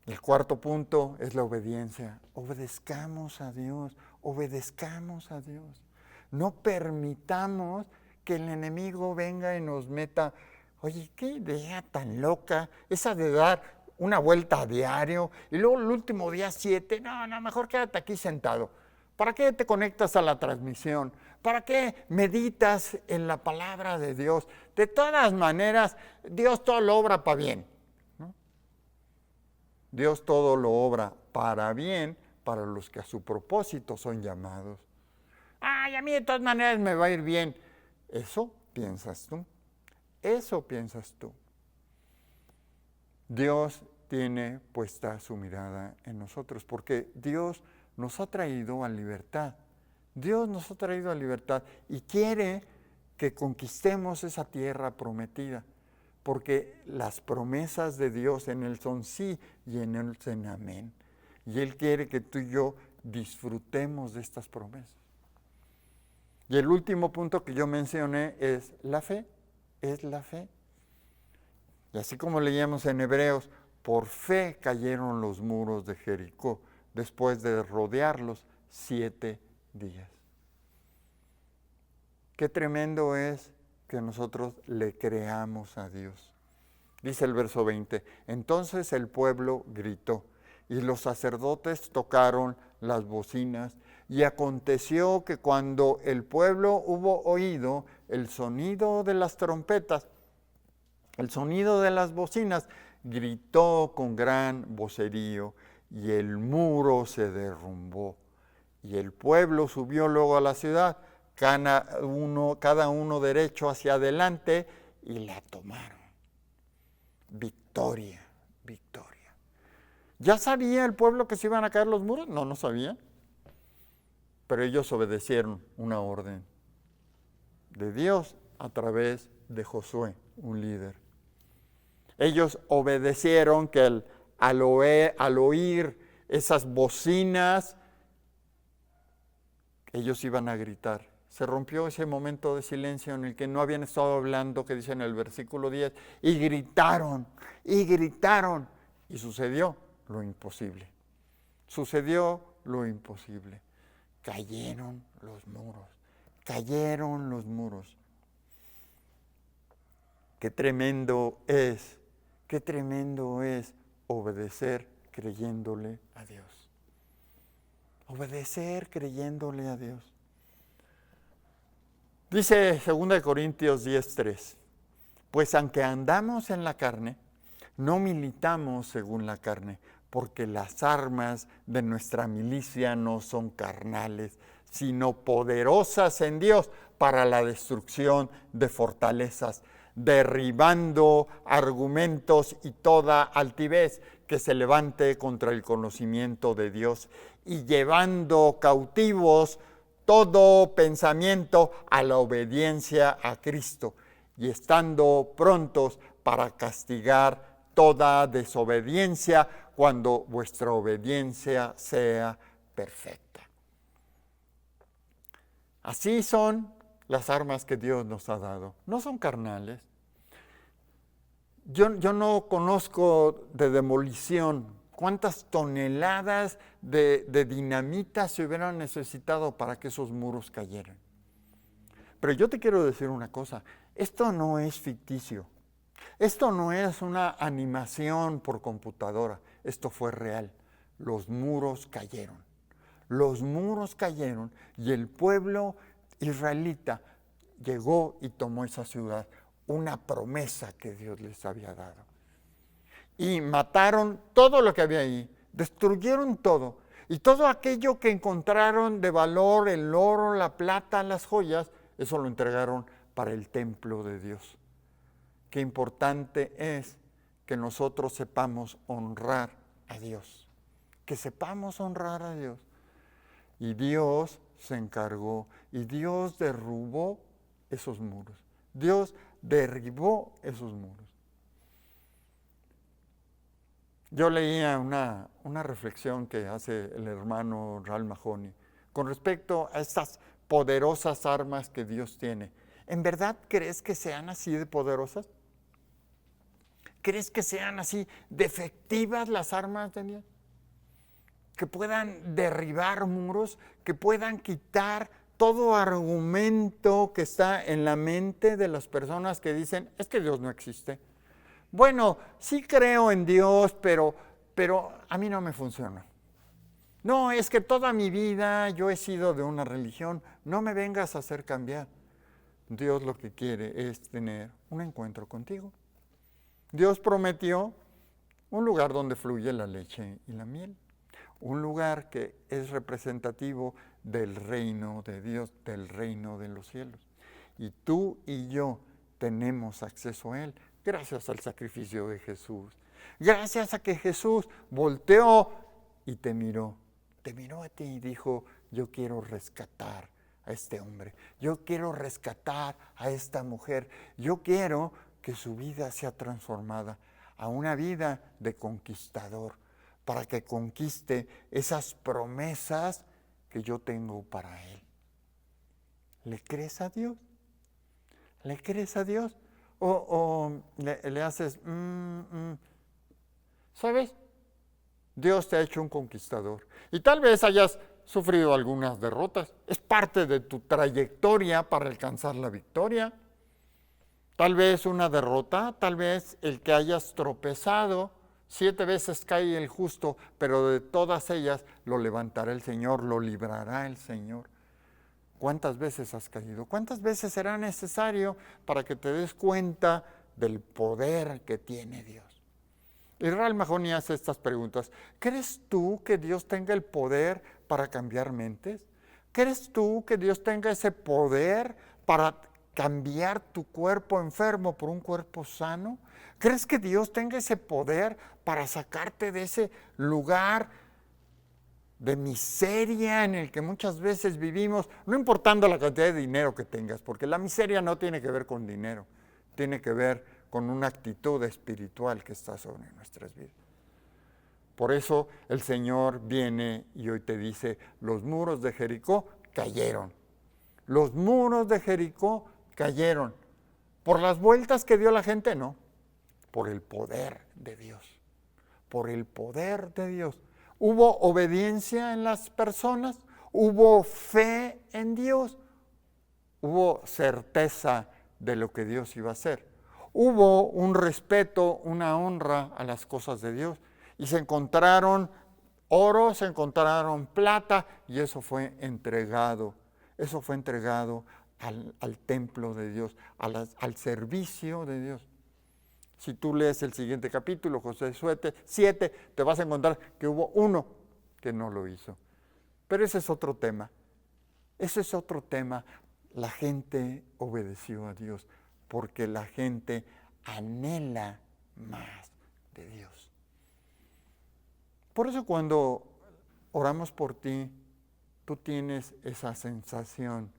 El cuarto punto es la obediencia. Obedezcamos a Dios, obedezcamos a Dios. No permitamos que el enemigo venga y nos meta, oye, qué idea tan loca, esa de dar una vuelta a diario y luego el último día 7, no, mejor quédate aquí sentado. ¿Para qué te conectas a la transmisión? ¿Para qué meditas en la palabra de Dios? De todas maneras, Dios todo lo obra para bien, ¿no? Dios todo lo obra para bien para los que a su propósito son llamados. Ay, a mí de todas maneras me va a ir bien. Eso piensas tú. Eso piensas tú. Dios tiene puesta su mirada en nosotros porque Dios nos ha traído a libertad. Dios nos ha traído a libertad y quiere que conquistemos esa tierra prometida, porque las promesas de Dios en Él son sí y en Él son amén. Y Él quiere que tú y yo disfrutemos de estas promesas. Y el último punto que yo mencioné es la fe. Es la fe. Y así como leíamos en Hebreos, por fe cayeron los muros de Jericó después de rodearlos 7 días. Qué tremendo es que nosotros le creamos a Dios. Dice el verso 20, entonces el pueblo gritó y los sacerdotes tocaron las bocinas y aconteció que cuando el pueblo hubo oído el sonido de las trompetas, el sonido de las bocinas, gritó con gran vocerío y el muro se derrumbó. Y el pueblo subió luego a la ciudad, cada uno derecho hacia adelante, y la tomaron. Victoria, victoria. ¿Ya sabía el pueblo que se iban a caer los muros? No, no sabía. Pero ellos obedecieron una orden de Dios a través de Josué, un líder. Ellos obedecieron que al oír esas bocinas, ellos iban a gritar. Se rompió ese momento de silencio en el que no habían estado hablando, que dice en el versículo 10, y gritaron, y sucedió lo imposible. Sucedió lo imposible. Cayeron los muros, cayeron los muros. Qué tremendo es obedecer creyéndole a Dios. Obedecer creyéndole a Dios. Dice 2 Corintios 10:3, pues aunque andamos en la carne, no militamos según la carne, porque las armas de nuestra milicia no son carnales, sino poderosas en Dios para la destrucción de fortalezas, derribando argumentos y toda altivez que se levante contra el conocimiento de Dios y llevando cautivos todo pensamiento a la obediencia a Cristo y estando prontos para castigar toda desobediencia cuando vuestra obediencia sea perfecta. Así son las armas que Dios nos ha dado. No son carnales. Yo no conozco de demolición cuántas toneladas de dinamita se hubieran necesitado para que esos muros cayeran. Pero yo te quiero decir una cosa, esto no es ficticio, esto no es una animación por computadora, esto fue real. Los muros cayeron y el pueblo israelita llegó y tomó esa ciudad, una promesa que Dios les había dado. Y mataron todo lo que había ahí, destruyeron todo. Y todo aquello que encontraron de valor, el oro, la plata, las joyas, eso lo entregaron para el templo de Dios. Qué importante es que nosotros sepamos honrar a Dios, que sepamos honrar a Dios. Y Dios se encargó y Dios derribó esos muros. Dios derribó esos muros. Yo leía una reflexión que hace el hermano Ralph Mahoney con respecto a estas poderosas armas que Dios tiene. ¿En verdad crees que sean así de poderosas? ¿Crees que sean así de efectivas las armas de Dios? Que puedan derribar muros, que puedan quitar todo argumento que está en la mente de las personas que dicen, es que Dios no existe. Bueno, sí creo en Dios, pero a mí no me funciona. No, es que toda mi vida yo he sido de una religión, no me vengas a hacer cambiar. Dios lo que quiere es tener un encuentro contigo. Dios prometió un lugar donde fluye la leche y la miel, un lugar que es representativo del reino de Dios, del reino de los cielos. Y tú y yo tenemos acceso a Él gracias al sacrificio de Jesús. Gracias a que Jesús volteó y te miró a ti y dijo, yo quiero rescatar a este hombre, yo quiero rescatar a esta mujer, yo quiero que su vida sea transformada a una vida de conquistador, para que conquiste esas promesas que yo tengo para él. ¿Le crees a Dios? ¿Le crees a Dios? ¿O le haces, ¿sabes? Dios te ha hecho un conquistador. Y tal vez hayas sufrido algunas derrotas. Es parte de tu trayectoria para alcanzar la victoria. Tal vez una derrota, tal vez el que hayas tropezado. 7 veces cae el justo, pero de todas ellas lo levantará el Señor, lo librará el Señor. ¿Cuántas veces has caído? ¿Cuántas veces será necesario para que te des cuenta del poder que tiene Dios? Y Ralph Mahoney hace estas preguntas. ¿Crees tú que Dios tenga el poder para cambiar mentes? ¿Crees tú que Dios tenga ese poder para cambiar tu cuerpo enfermo por un cuerpo sano? ¿Crees que Dios tenga ese poder para sacarte de ese lugar de miseria en el que muchas veces vivimos, no importando la cantidad de dinero que tengas, porque la miseria no tiene que ver con dinero, tiene que ver con una actitud espiritual que está sobre nuestras vidas? Por eso el Señor viene y hoy te dice, los muros de Jericó cayeron. Los muros de Jericó cayeron. ¿Por las vueltas que dio la gente? No. Por el poder de Dios. Por el poder de Dios. ¿Hubo obediencia en las personas? ¿Hubo fe en Dios? ¿Hubo certeza de lo que Dios iba a hacer? Hubo un respeto, una honra a las cosas de Dios. Y se encontraron oro, se encontraron plata, y eso fue entregado. Eso fue entregado al templo de Dios, al servicio de Dios. Si tú lees el siguiente capítulo, Josué 7, te vas a encontrar que hubo uno que no lo hizo. Pero ese es otro tema. Ese es otro tema. La gente obedeció a Dios porque la gente anhela más de Dios. Por eso cuando oramos por ti, tú tienes esa sensación.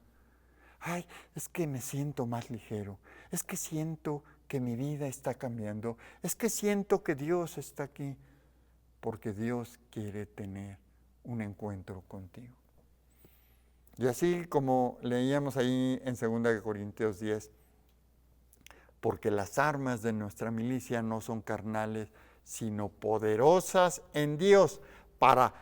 Ay, es que me siento más ligero. Es que siento que mi vida está cambiando. Es que siento que Dios está aquí. Porque Dios quiere tener un encuentro contigo. Y así como leíamos ahí en 2 Corintios 10, porque las armas de nuestra milicia no son carnales, sino poderosas en Dios para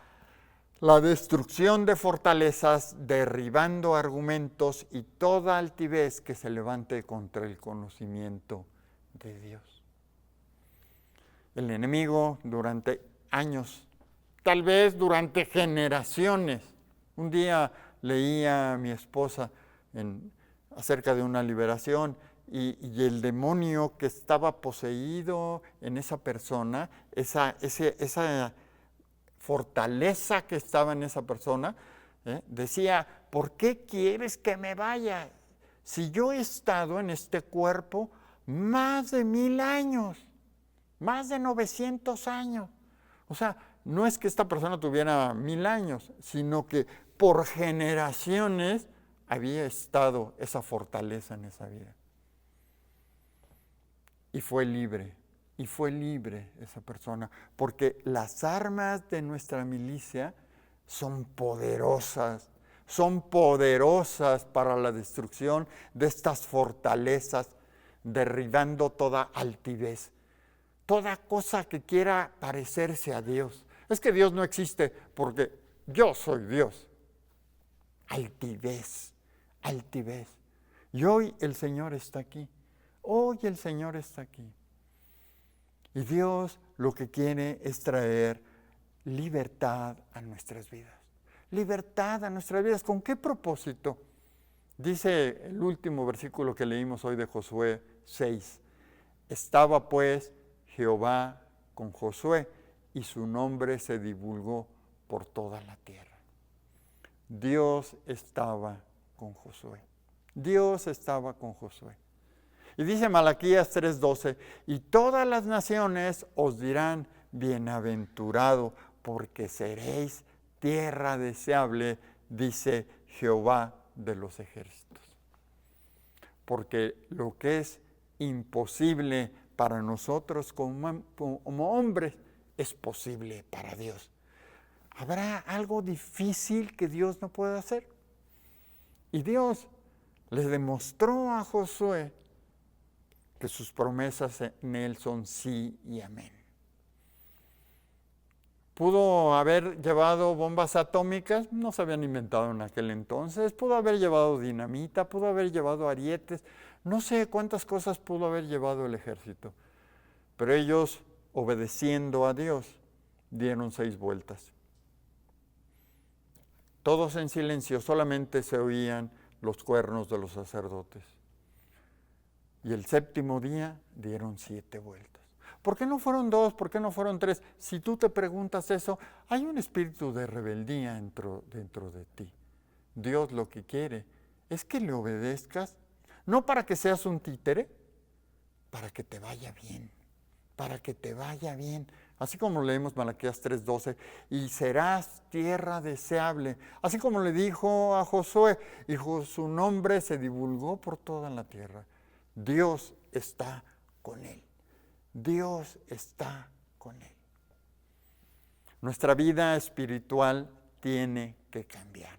la destrucción de fortalezas, derribando argumentos y toda altivez que se levante contra el conocimiento de Dios. El enemigo durante años, tal vez durante generaciones. Un día leía a mi esposa acerca de una liberación y el demonio que estaba poseído en esa persona, esa fortaleza que estaba en esa persona, decía, ¿por qué quieres que me vaya? Si yo he estado en este cuerpo más de 1000 años, más de 900 años. O sea, no es que esta persona tuviera 1000 años, sino que por generaciones había estado esa fortaleza en esa vida. Y fue libre esa persona, porque las armas de nuestra milicia son poderosas para la destrucción de estas fortalezas, derribando toda altivez, toda cosa que quiera parecerse a Dios. Es que Dios no existe porque yo soy Dios. Altivez. Y hoy el Señor está aquí. Y Dios lo que quiere es traer libertad a nuestras vidas. ¿Con qué propósito? Dice el último versículo que leímos hoy de Josué 6. Estaba pues Jehová con Josué y su nombre se divulgó por toda la tierra. Dios estaba con Josué. Y dice Malaquías 3:12, y todas las naciones os dirán, bienaventurado, porque seréis tierra deseable, dice Jehová de los ejércitos. Porque lo que es imposible para nosotros como hombres es posible para Dios. ¿Habrá algo difícil que Dios no pueda hacer? Y Dios le demostró a Josué que sus promesas en él son sí y amén. ¿Pudo haber llevado bombas atómicas? No se habían inventado en aquel entonces. Pudo haber llevado dinamita, pudo haber llevado arietes. No sé cuántas cosas pudo haber llevado el ejército. Pero ellos, obedeciendo a Dios, dieron 6 vueltas. Todos en silencio, solamente se oían los cuernos de los sacerdotes. Y el 7º día dieron 7 vueltas. ¿Por qué no fueron 2? ¿Por qué no fueron 3? Si tú te preguntas eso, hay un espíritu de rebeldía dentro de ti. Dios lo que quiere es que le obedezcas, no para que seas un títere, para que te vaya bien. Así como leemos Malaquías 3:12, y serás tierra deseable. Así como le dijo a Josué, y su nombre se divulgó por toda la tierra. Dios está con él. Nuestra vida espiritual tiene que cambiar.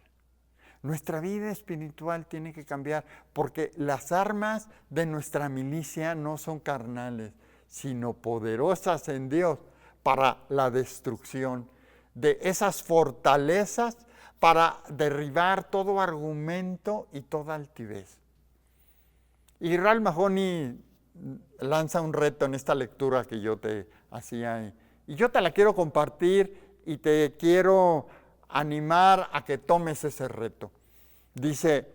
Porque las armas de nuestra milicia no son carnales, sino poderosas en Dios para la destrucción de esas fortalezas, para derribar todo argumento y toda altivez. Y Ralph Mahoney lanza un reto en esta lectura que yo te hacía y yo te la quiero compartir y te quiero animar a que tomes ese reto. Dice,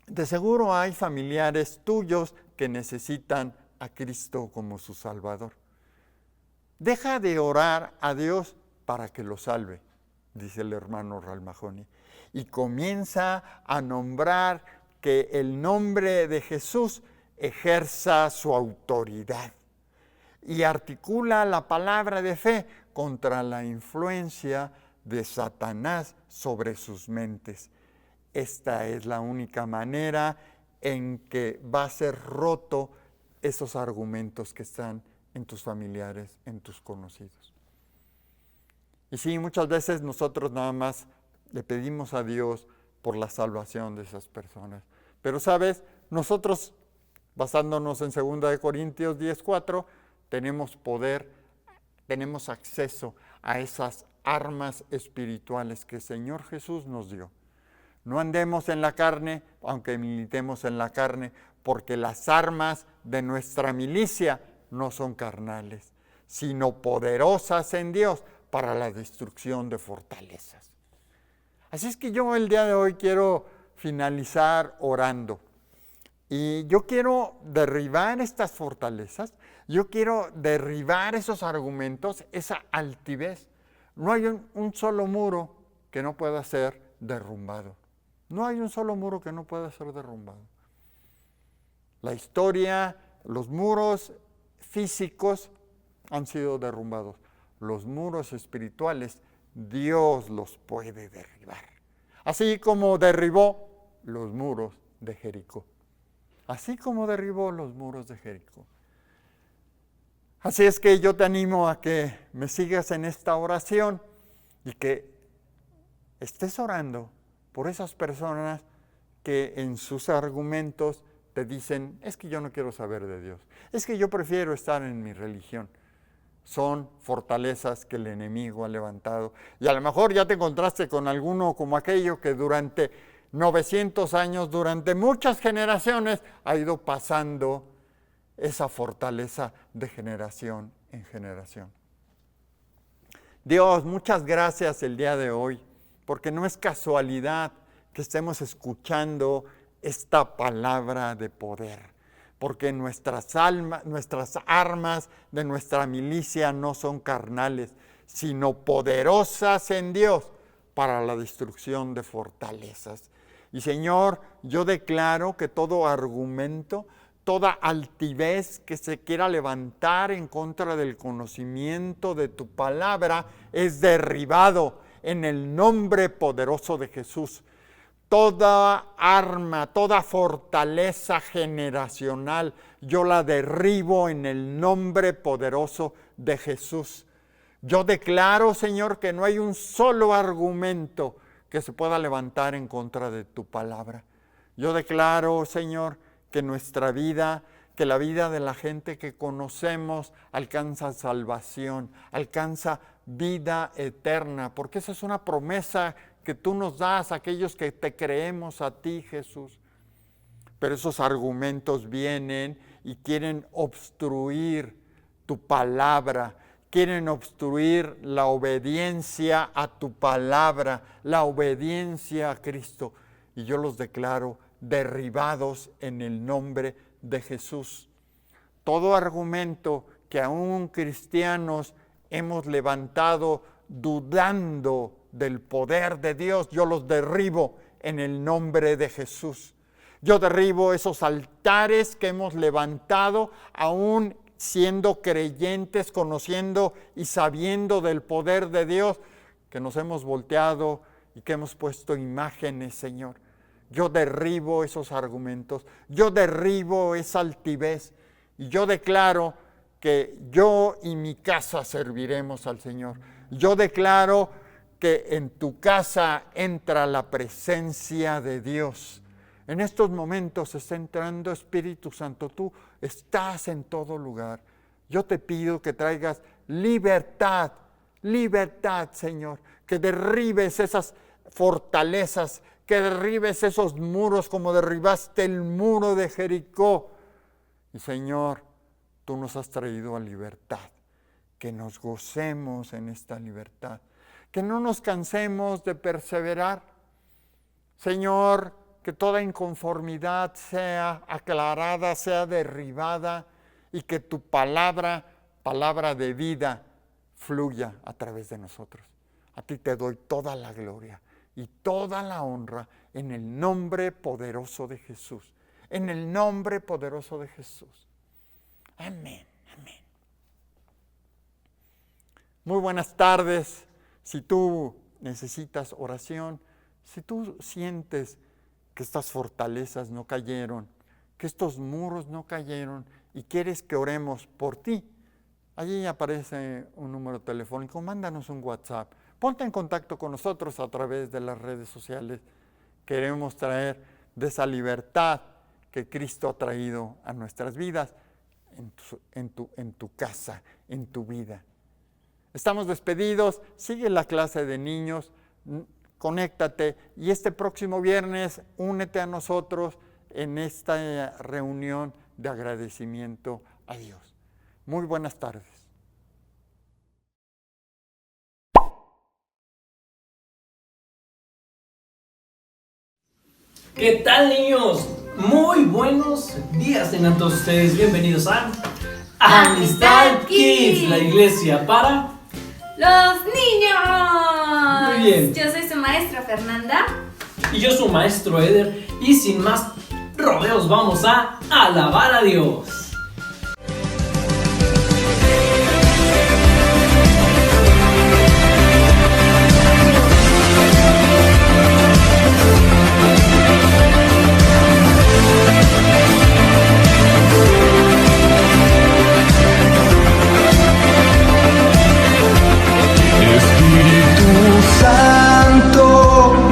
de seguro hay familiares tuyos que necesitan a Cristo como su Salvador. Deja de orar a Dios para que lo salve. dice el hermano Ralmajoni, y comienza a nombrar que el nombre de Jesús ejerza su autoridad y articula la palabra de fe contra la influencia de Satanás sobre sus mentes. Esta es la única manera en que va a ser roto esos argumentos que están en tus familiares, en tus conocidos. Y sí, muchas veces nosotros nada más le pedimos a Dios por la salvación de esas personas. Pero, ¿sabes? Nosotros, basándonos en 2 Corintios 10:4, tenemos poder, tenemos acceso a esas armas espirituales que el Señor Jesús nos dio. No andemos en la carne, aunque militemos en la carne, porque las armas de nuestra milicia no son carnales, sino poderosas en Dios para la destrucción de fortalezas. Así es que yo el día de hoy quiero finalizar orando. Y yo quiero derribar estas fortalezas, yo quiero derribar esos argumentos, esa altivez. No hay un solo muro que no pueda ser derrumbado. No hay un solo muro que no pueda ser derrumbado. La historia, los muros físicos han sido derrumbados. Los muros espirituales, Dios los puede derribar. Así como derribó los muros de Jericó. Así como derribó los muros de Jericó. Así es que yo te animo a que me sigas en esta oración y que estés orando por esas personas que en sus argumentos te dicen, es que yo no quiero saber de Dios, es que yo prefiero estar en mi religión. Son fortalezas que el enemigo ha levantado. Y a lo mejor ya te encontraste con alguno como aquello que durante 900 años, durante muchas generaciones, ha ido pasando esa fortaleza de generación en generación. Dios, muchas gracias el día de hoy, porque no es casualidad que estemos escuchando esta palabra de poder. Porque nuestras armas de nuestra milicia no son carnales, sino poderosas en Dios para la destrucción de fortalezas. Y Señor, yo declaro que todo argumento, toda altivez que se quiera levantar en contra del conocimiento de tu palabra es derribado en el nombre poderoso de Jesús. Toda arma, toda fortaleza generacional, yo la derribo en el nombre poderoso de Jesús. Yo declaro, Señor, que no hay un solo argumento que se pueda levantar en contra de tu palabra. Yo declaro, Señor, que nuestra vida, que la vida de la gente que conocemos alcanza salvación, alcanza vida eterna, porque esa es una promesa que tú nos das a aquellos que te creemos a ti, Jesús. Pero esos argumentos vienen y quieren obstruir tu palabra, quieren obstruir la obediencia a tu palabra, la obediencia a Cristo. Y yo los declaro derribados en el nombre de Jesús. Todo argumento que aún cristianos hemos levantado dudando del poder de Dios, yo los derribo en el nombre de Jesús. Yo derribo esos altares que hemos levantado, aún siendo creyentes, conociendo y sabiendo del poder de Dios, que nos hemos volteado y que hemos puesto imágenes, Señor. Yo derribo esos argumentos, yo derribo esa altivez y yo declaro que yo y mi casa serviremos al Señor. Yo declaro que en tu casa entra la presencia de Dios. En estos momentos está entrando Espíritu Santo. Tú estás en todo lugar. Yo te pido que traigas libertad, libertad, Señor. Que derribes esas fortalezas, que derribes esos muros como derribaste el muro de Jericó. Y Señor, tú nos has traído a libertad. Que nos gocemos en esta libertad. Que no nos cansemos de perseverar. Señor, que toda inconformidad sea aclarada, sea derribada y que tu palabra, palabra de vida, fluya a través de nosotros. A ti te doy toda la gloria y toda la honra en el nombre poderoso de Jesús. En el nombre poderoso de Jesús. Amén, amén. Muy buenas tardes. Si tú necesitas oración, si tú sientes que estas fortalezas no cayeron, que estos muros no cayeron y quieres que oremos por ti, allí aparece un número telefónico, mándanos un WhatsApp, ponte en contacto con nosotros a través de las redes sociales. Queremos traer de esa libertad que Cristo ha traído a nuestras vidas, en tu casa, en tu vida. Estamos despedidos, sigue la clase de niños, conéctate y este próximo viernes únete a nosotros en esta reunión de agradecimiento a Dios. Muy buenas tardes. ¿Qué tal, niños? Muy buenos días tengan todos ustedes. Bienvenidos a Amistad Kids, la iglesia para ¡los niños! Muy bien. Yo soy su maestra Fernanda. Y yo su maestro Eder. Y sin más rodeos vamos a alabar a Dios.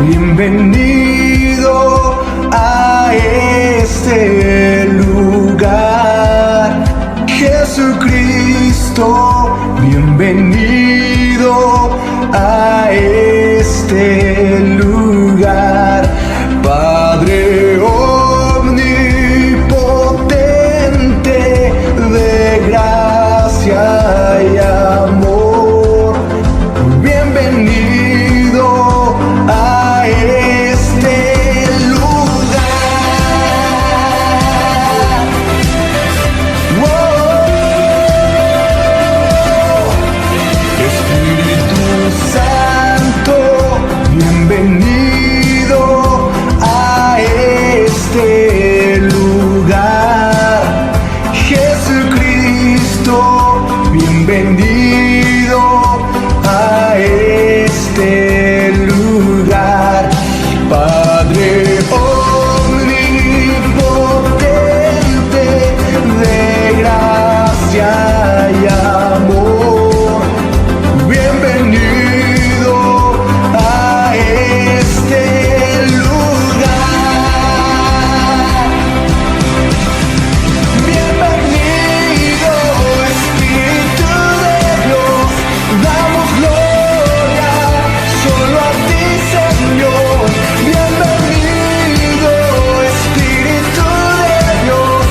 Bienvenido a este lugar, Jesucristo, bienvenido a este lugar, Padre omnipotente de gracia y amor, bienvenido a este lugar. ¡Wow! Espíritu Santo, bienvenido a este lugar. Jesucristo, bienvenido a este lugar. Padre omnipotente de gracia y amor, bienvenido a este lugar. Bienvenido, Espíritu de Dios, damos gloria solo a ti, Señor. Bienvenido, Espíritu de Dios,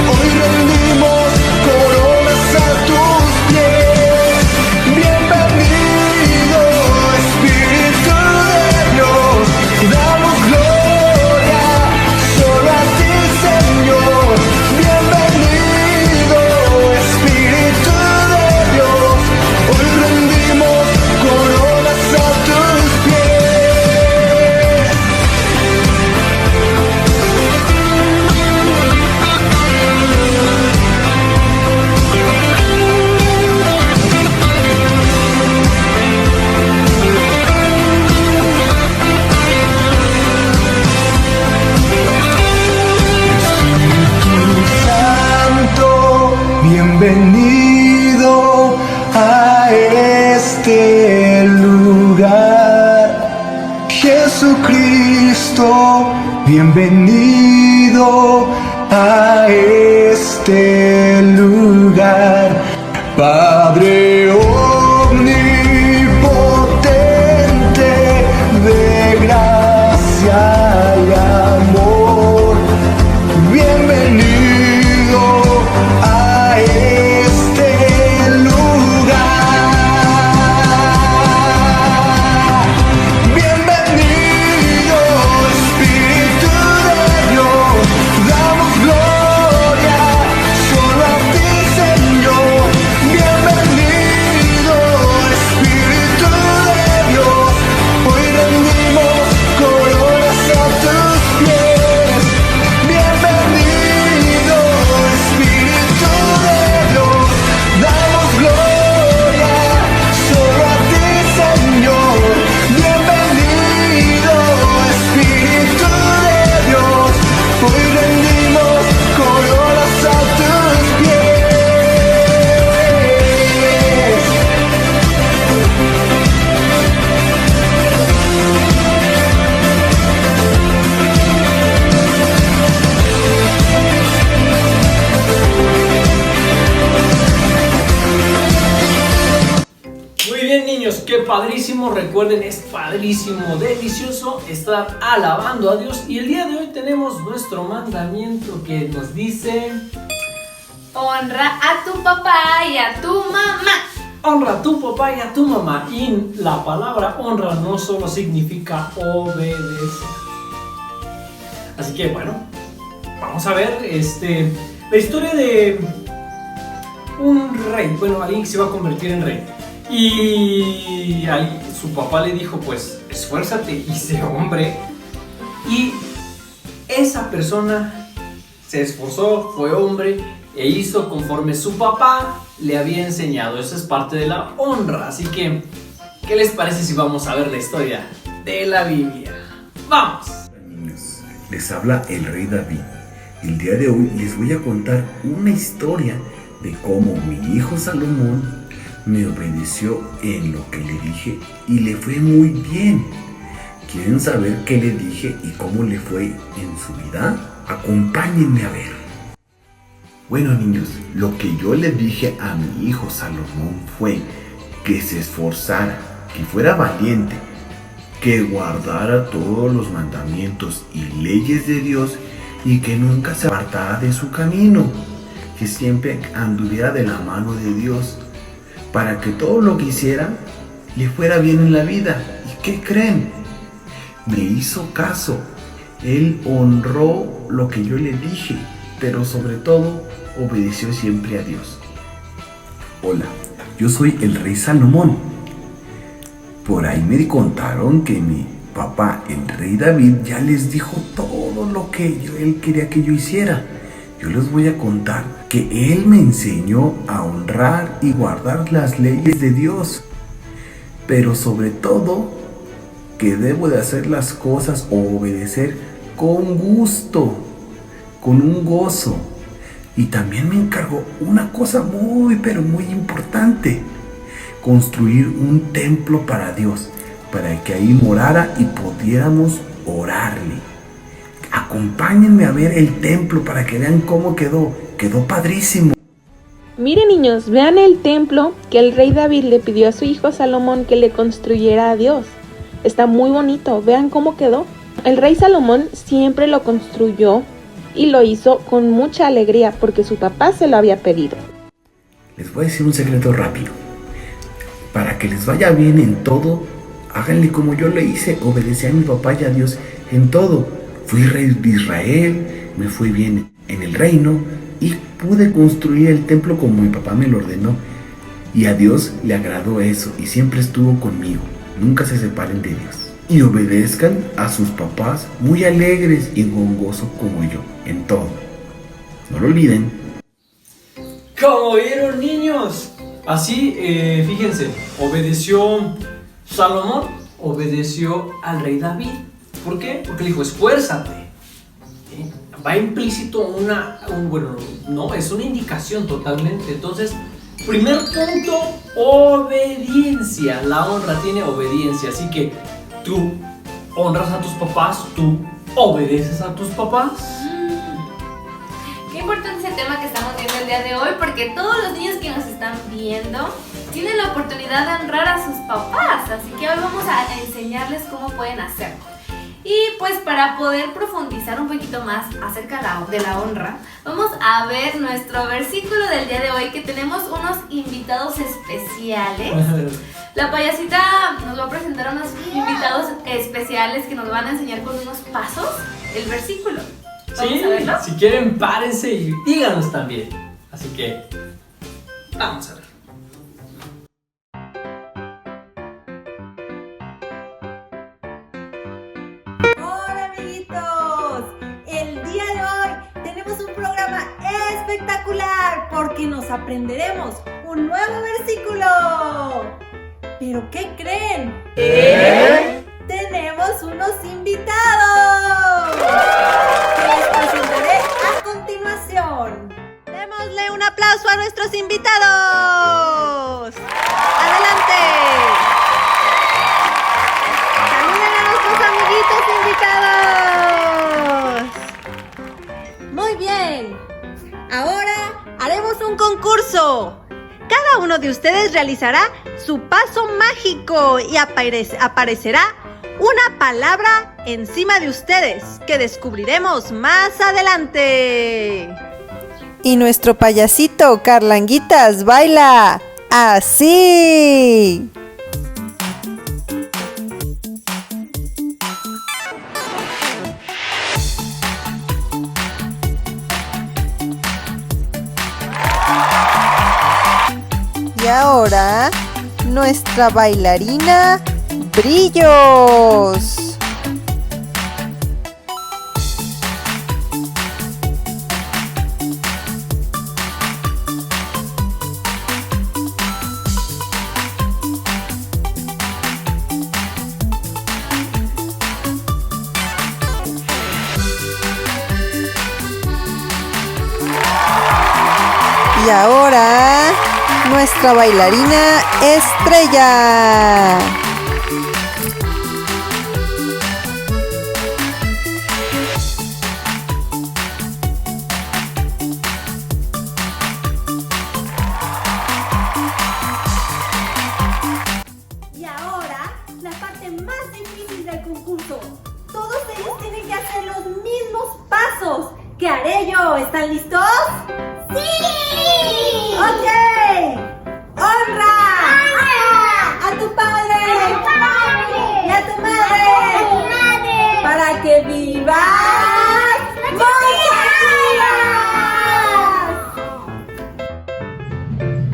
hoy rendimos coronas a tus pies. Bienvenido, Espíritu de Dios, damos gloria solo a ti, Señor. Bienvenido, Espíritu de Dios, hoy rendimos coronas a tus pies. Espíritu Santo, bienvenido a este lugar. Jesucristo, bienvenido a este lugar. Padre omnipotente de gracia y amor, bienvenido a este lugar. Bienvenido, Espíritu de Dios, damos gloria solo a ti, Señor. Bienvenido. padrísimo, recuerden, es padrísimo, delicioso estar alabando a Dios. Y el día de hoy tenemos nuestro mandamiento que nos dice: honra a tu papá y a tu mamá. honra a tu papá y a tu mamá. Y la palabra honra no solo significa obedecer. Así que bueno, vamos a ver la historia de un rey, bueno, alguien que se iba a convertir en rey. Y ahí su papá le dijo, pues, esfuérzate y sé hombre. Y esa persona se esforzó, fue hombre e hizo conforme su papá le había enseñado. Eso es parte de la honra. Así que, ¿qué les parece si vamos a ver la historia de la Biblia? ¡Vamos! Niños, les habla el rey David. El día de hoy les voy a contar una historia de cómo mi hijo Salomón me obedeció en lo que le dije y le fue muy bien. ¿Quieren saber qué le dije y cómo le fue en su vida? Acompáñenme a ver. Bueno, niños, lo que yo le dije a mi hijo Salomón fue que se esforzara, que fuera valiente, que guardara todos los mandamientos y leyes de Dios y que nunca se apartara de su camino, que siempre anduviera de la mano de Dios, para que todo lo que hiciera le fuera bien en la vida. ¿Y qué creen? Me hizo caso. Él honró lo que yo le dije, pero sobre todo obedeció siempre a Dios. Hola, yo soy el rey Salomón. Por ahí me contaron que mi papá, el rey David, ya les dijo todo lo que él quería que yo hiciera. Yo les voy a contar que él me enseñó a honrar y guardar las leyes de Dios, pero sobre todo que debo de hacer las cosas o obedecer con gusto, con un gozo. Y también me encargó una cosa muy, pero muy importante: construir un templo para Dios, para que ahí morara y pudiéramos orarle. Acompáñenme a ver el templo para que vean cómo quedó. Quedó padrísimo. Miren, niños, vean el templo que el rey David le pidió a su hijo Salomón que le construyera a Dios. Está muy bonito, vean cómo quedó. El rey Salomón siempre lo construyó y lo hizo con mucha alegría porque su papá se lo había pedido. Les voy a decir un secreto rápido. Para que les vaya bien en todo, háganle como yo le hice. Obedecí a mi papá y a Dios en todo. Fui rey de Israel, me fue bien en el reino y pude construir el templo como mi papá me lo ordenó. Y a Dios le agradó eso y siempre estuvo conmigo. Nunca se separen de Dios. Y obedezcan a sus papás muy alegres y con gozo como yo, en todo. No lo olviden. Como vieron, niños, así, fíjense, obedeció Salomón, obedeció al rey David. ¿Por qué? Porque le dijo, esfuérzate. ¿Sí? Va implícito es una indicación totalmente. Entonces, primer punto, obediencia. La honra tiene obediencia. Así que tú honras a tus papás, tú obedeces a tus papás. Qué importante es el tema que estamos viendo el día de hoy, porque todos los niños que nos están viendo tienen la oportunidad de honrar a sus papás. Así que hoy vamos a enseñarles cómo pueden hacerlo. Y pues para poder profundizar un poquito más acerca de la honra, vamos a ver nuestro versículo del día de hoy, que tenemos unos invitados especiales. La payasita nos va a presentar unos invitados especiales que nos van a enseñar con unos pasos el versículo. ¿Vamos a verlo? Si quieren, párense y díganos también. Así que, vamos a ver. Hola, amiguitos. El día de hoy tenemos un programa espectacular porque nos aprenderemos un nuevo versículo. ¿Pero qué creen? Tenemos unos invitados que les presentaré a continuación. Démosle un aplauso a nuestros invitados. ¡Adelante! ¡Saluden a nuestros amiguitos invitados! Muy bien. Ahora haremos un concurso. cada uno de ustedes realizará su paso mágico y aparecerá una palabra encima de ustedes que descubriremos más adelante. Y nuestro payasito Carlanguitas baila así. Y ahora, nuestra bailarina Brillos. Y ahora, nuestra bailarina Estrella. Y ahora, la parte más difícil del concurso. Todos ellos tienen que hacer los mismos pasos que haré yo. ¿Están listos? ¡Sí! ¡Ok! ¡Honra! ¡A tu padre! ¡Y a tu madre! ¡Para que vivas muchos días!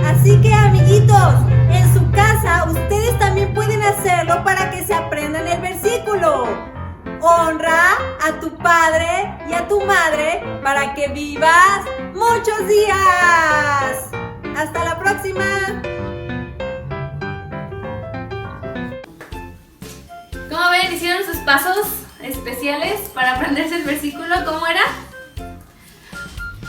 Así que, amiguitos, en su casa ustedes también pueden hacerlo para que se aprendan el versículo. Honra a tu padre y a tu madre para que vivas muchos días. ¡Hasta la próxima! ¿Cómo ven? ¿Hicieron sus pasos especiales para aprenderse el versículo? ¿Cómo era?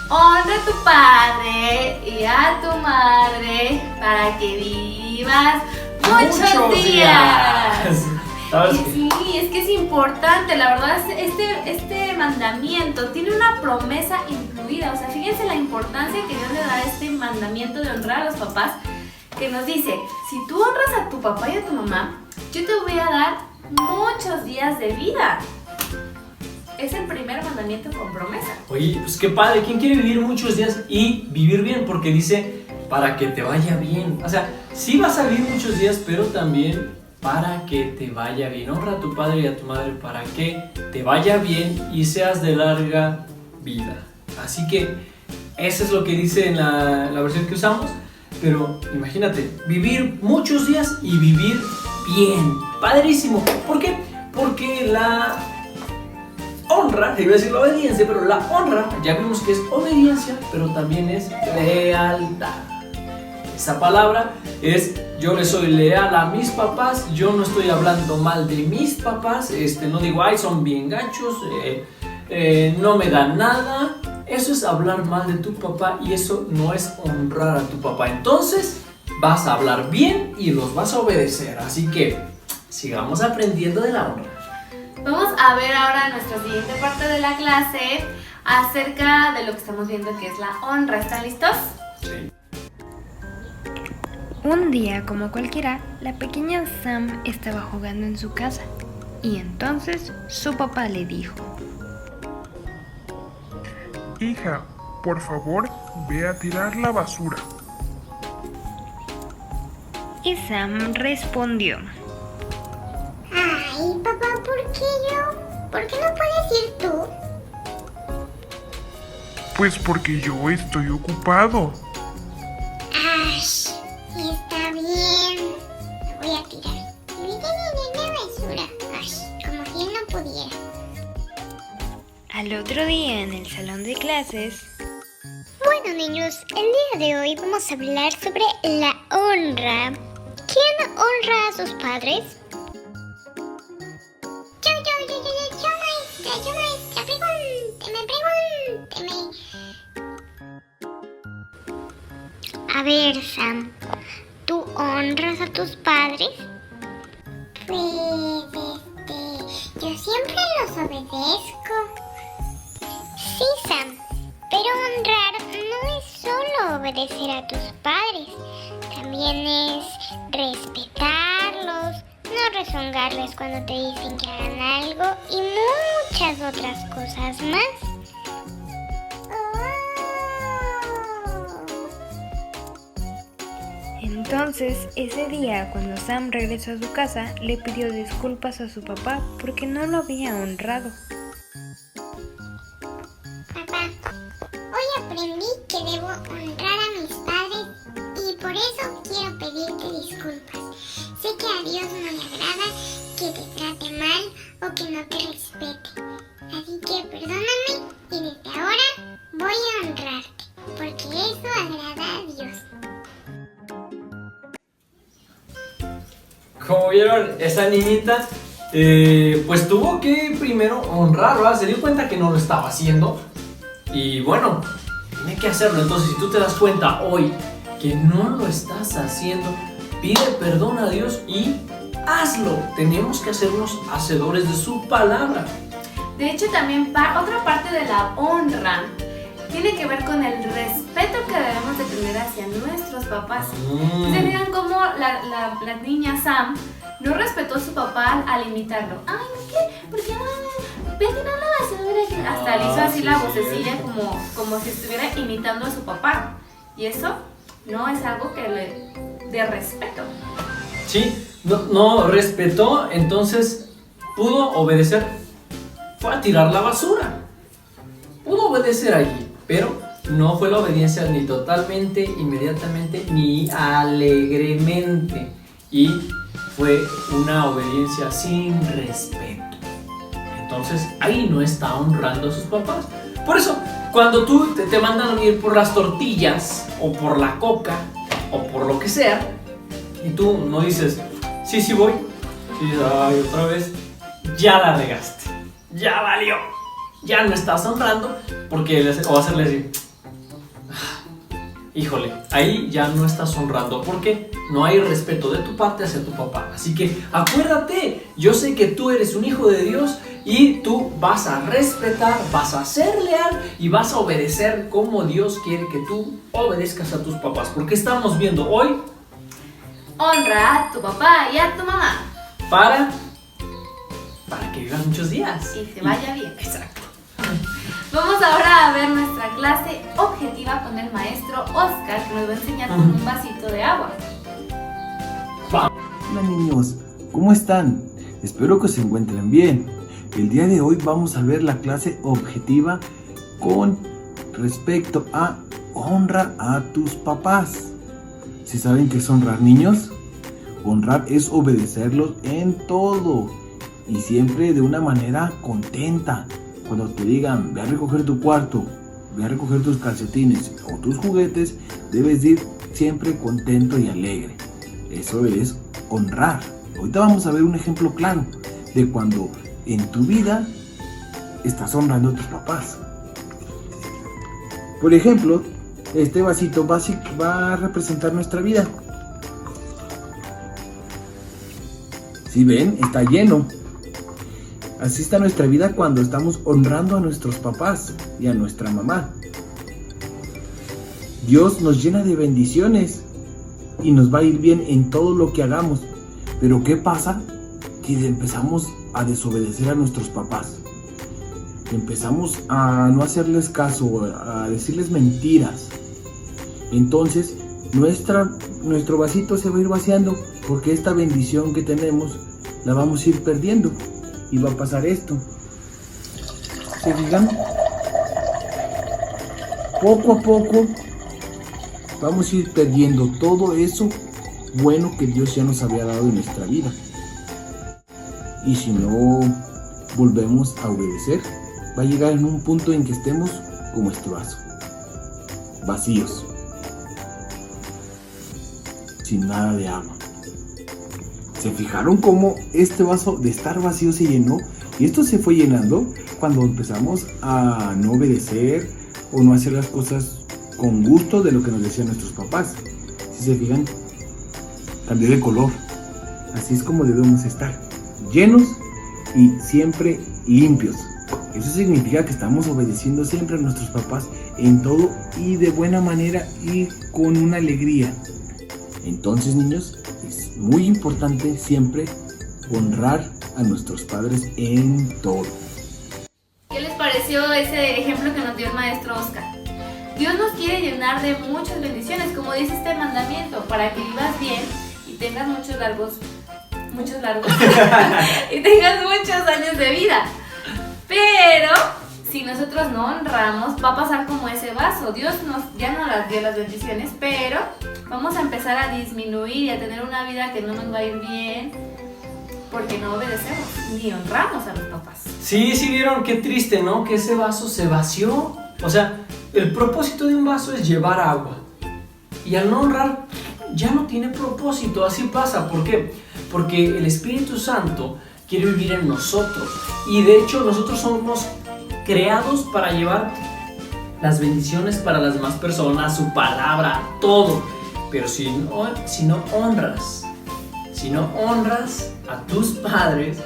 Honra a tu padre y a tu madre para que vivas muchos días. ¿Sabes? Sí, es que es importante, la verdad, este mandamiento tiene una promesa incluida. O sea, fíjense la importancia que Dios le da a este mandamiento de honrar a los papás, que nos dice, si tú honras a tu papá y a tu mamá, yo te voy a dar muchos días de vida. Es el primer mandamiento con promesa. Oye, pues qué padre, ¿quién quiere vivir muchos días y vivir bien? Porque dice, para que te vaya bien. O sea, sí vas a vivir muchos días, pero también para que te vaya bien. Honra a tu padre y a tu madre para que te vaya bien y seas de larga vida. Así que eso es lo que dice en la versión que usamos. Pero imagínate, vivir muchos días y vivir bien. Padrísimo. ¿Por qué? Porque la honra, te iba a decir la obediencia, pero la honra ya vimos que es obediencia, pero también es lealtad. Esa palabra es: yo le soy leal a mis papás, yo no estoy hablando mal de mis papás, no digo, ay, son bien gachos, no me dan nada. Eso es hablar mal de tu papá y eso no es honrar a tu papá. Entonces vas a hablar bien y los vas a obedecer. Así que sigamos aprendiendo de la honra. Vamos a ver ahora nuestra siguiente parte de la clase acerca de lo que estamos viendo, que es la honra. ¿Están listos? Sí. Un día como cualquiera, la pequeña Sam estaba jugando en su casa y entonces su papá le dijo: Hija, por favor, ve a tirar la basura. Y Sam respondió: Ay, papá, ¿por qué yo? ¿Por qué no puedes ir tú? Pues porque yo estoy ocupado. Ay, está bien. Lo voy a tirar. La basura. Ay, como si él no pudiera. Al otro día en el salón de clases, Bueno, niños, el día de hoy vamos a hablar sobre la honra. ¿Quién honra a sus padres? Yo, maestra, pregúnteme. A ver, Sam, ¿tú honras a tus padres? Pues, yo siempre los obedezco. Sí, Sam, pero honrar no es solo obedecer a tus padres. también es respetarlos, no rezongarles cuando te dicen que hagan algo y muchas otras cosas más. Entonces, ese día, cuando Sam regresó a su casa, le pidió disculpas a su papá porque no lo había honrado. Papá, hoy aprendí que debo honrar a mis padres y por eso quiero pedirte disculpas. Sé que a Dios no le agrada que te trate mal o que no te respete. Así que perdóname y desde ahora voy a honrarte, porque eso agrada a Dios. Como vieron, esa niñita pues tuvo que primero honrarlo, se dio cuenta que no lo estaba haciendo y bueno, tiene que hacerlo. Entonces, si tú te das cuenta hoy que no lo estás haciendo, pide perdón a Dios y hazlo. Tenemos que hacernos hacedores de su palabra. De hecho, también otra parte de la honra tiene que ver con el respeto que debemos de tener hacia nuestros papás. ¿Se fijan cómo la niña Sam no respetó a su papá al imitarlo? Ay, ¿qué? ¿Por qué no? Ve a tirar la basura. Hasta le hizo así la vocecilla como si estuviera imitando a su papá. Y eso no es algo de respeto. Sí, no respetó, entonces pudo obedecer. Fue a tirar la basura. Pudo obedecer allí, pero no fue la obediencia ni totalmente, inmediatamente, ni alegremente. Y fue una obediencia sin respeto. Entonces ahí no está honrando a sus papás. Por eso, cuando tú te mandan a ir por las tortillas, o por la coca, o por lo que sea, y tú no dices, sí voy, y dices, ay, otra vez, ya la regaste, ya valió. Ya no estás honrando porque o hacerle así. Híjole, ahí ya no estás honrando porque no hay respeto de tu parte hacia tu papá. Así que acuérdate, yo sé que tú eres un hijo de Dios y tú vas a respetar, vas a ser leal y vas a obedecer como Dios quiere que tú obedezcas a tus papás. Porque estamos viendo hoy, honra a tu papá y a tu mamá para que vivas muchos días y te vaya bien. Exacto. Vamos ahora a ver nuestra clase objetiva con el maestro Oscar, que nos va a enseñar con un vasito de agua. Hola niños, ¿cómo están? Espero que se encuentren bien. El día de hoy vamos a ver la clase objetiva con respecto a honra a tus papás. ¿Sí saben qué es honrar, niños? Honrar es obedecerlos en todo y siempre de una manera contenta. Cuando te digan, ve a recoger tu cuarto, ve a recoger tus calcetines o tus juguetes, debes ir siempre contento y alegre. Eso es honrar. Ahorita vamos a ver un ejemplo claro de cuando en tu vida estás honrando a tus papás. Por ejemplo, este vasito va a representar nuestra vida. Si ven, está lleno. Así está nuestra vida cuando estamos honrando a nuestros papás y a nuestra mamá. Dios nos llena de bendiciones y nos va a ir bien en todo lo que hagamos. Pero ¿qué pasa si empezamos a desobedecer a nuestros papás? Empezamos a no hacerles caso, a decirles mentiras. Entonces nuestro vasito se va a ir vaciando porque esta bendición que tenemos la vamos a ir perdiendo. Y va a pasar esto. ¿Se fijan? Poco a poco vamos a ir perdiendo todo eso bueno que Dios ya nos había dado en nuestra vida. Y si no volvemos a obedecer, va a llegar en un punto en que estemos como este vaso, vacíos, sin nada de agua. ¿Se fijaron cómo este vaso de estar vacío se llenó? Y esto se fue llenando cuando empezamos a no obedecer o no hacer las cosas con gusto de lo que nos decían nuestros papás. Si se fijan, cambió de color. Así es como debemos estar, llenos y siempre limpios. Eso significa que estamos obedeciendo siempre a nuestros papás en todo y de buena manera y con una alegría. Entonces, niños, es muy importante siempre honrar a nuestros padres en todo. ¿Qué les pareció ese ejemplo que nos dio el maestro Oscar? Dios nos quiere llenar de muchas bendiciones, como dice este mandamiento, para que vivas bien y tengas muchos largos y tengas muchos años de vida. Pero si nosotros no honramos, va a pasar como ese vaso. Dios ya nos las dio las bendiciones, pero vamos a empezar a disminuir y a tener una vida que no nos va a ir bien porque no obedecemos ni honramos a los papás. Sí, vieron qué triste, ¿no? Que ese vaso se vació. O sea, el propósito de un vaso es llevar agua. Y al no honrar, ya no tiene propósito. Así pasa. ¿Por qué? Porque el Espíritu Santo quiere vivir en nosotros. Y de hecho, nosotros somos creados para llevar las bendiciones para las demás personas, su palabra, todo. Pero si no honras a tus padres,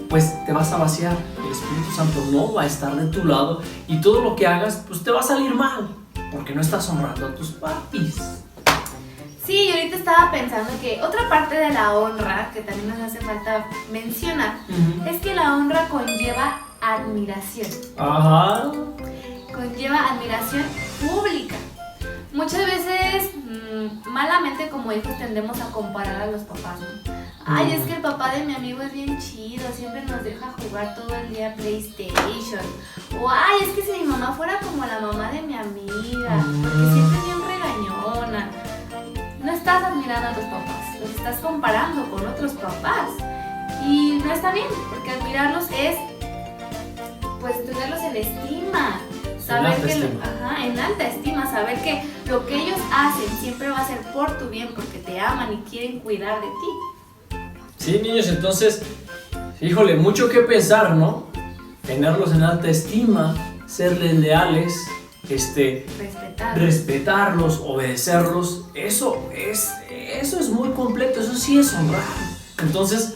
pues te vas a vaciar. El Espíritu Santo no va a estar de tu lado y todo lo que hagas, pues te va a salir mal, porque no estás honrando a tus papis. Sí, yo ahorita estaba pensando que otra parte de la honra que también nos hace falta mencionar es que la honra conlleva admiración. Ajá. Conlleva admiración pública. Muchas veces, malamente como hijos tendemos a comparar a los papás, ¿no? Ay, es que el papá de mi amigo es bien chido, siempre nos deja jugar todo el día PlayStation. O ay, es que si mi mamá fuera como la mamá de mi amiga, porque siempre es bien regañona. No estás admirando a tus papás, los estás comparando con otros papás. Y no está bien, porque admirarlos es, pues, tenerlos en estima. Saber en alta estima, saber que lo que ellos hacen siempre va a ser por tu bien, porque te aman y quieren cuidar de ti. Sí, niños, entonces, híjole, mucho que pensar, ¿no? Tenerlos en alta estima, serles leales, respetarlos, obedecerlos, eso es muy completo, eso sí es honrar. Entonces,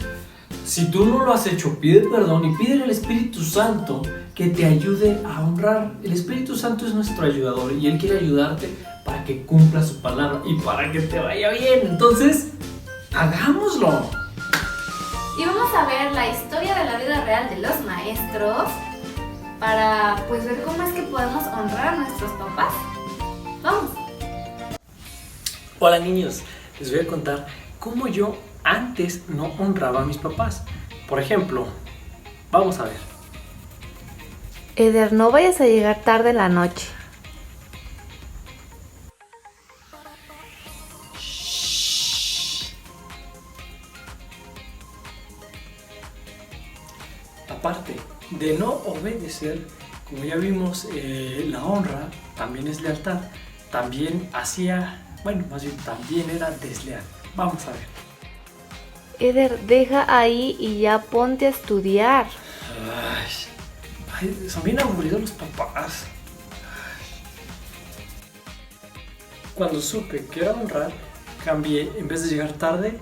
si tú no lo has hecho, pide perdón y pide al Espíritu Santo que te ayude a honrar. El Espíritu Santo es nuestro ayudador y Él quiere ayudarte para que cumpla su palabra y para que te vaya bien. Entonces, hagámoslo. Y vamos a ver la historia de la vida real de los maestros para, pues, ver cómo es que podemos honrar a nuestros papás. Vamos. Hola, niños, les voy a contar cómo yo antes no honraba a mis papás. Por ejemplo, vamos a ver. Eder, no vayas a llegar tarde en la noche. Aparte de no obedecer, como ya vimos, la honra también es lealtad. También también era desleal. Vamos a ver. Eder, deja ahí y ya ponte a estudiar. Ay, son bien aburridos los papás. Cuando supe que era honrar, cambié. En vez de llegar tarde,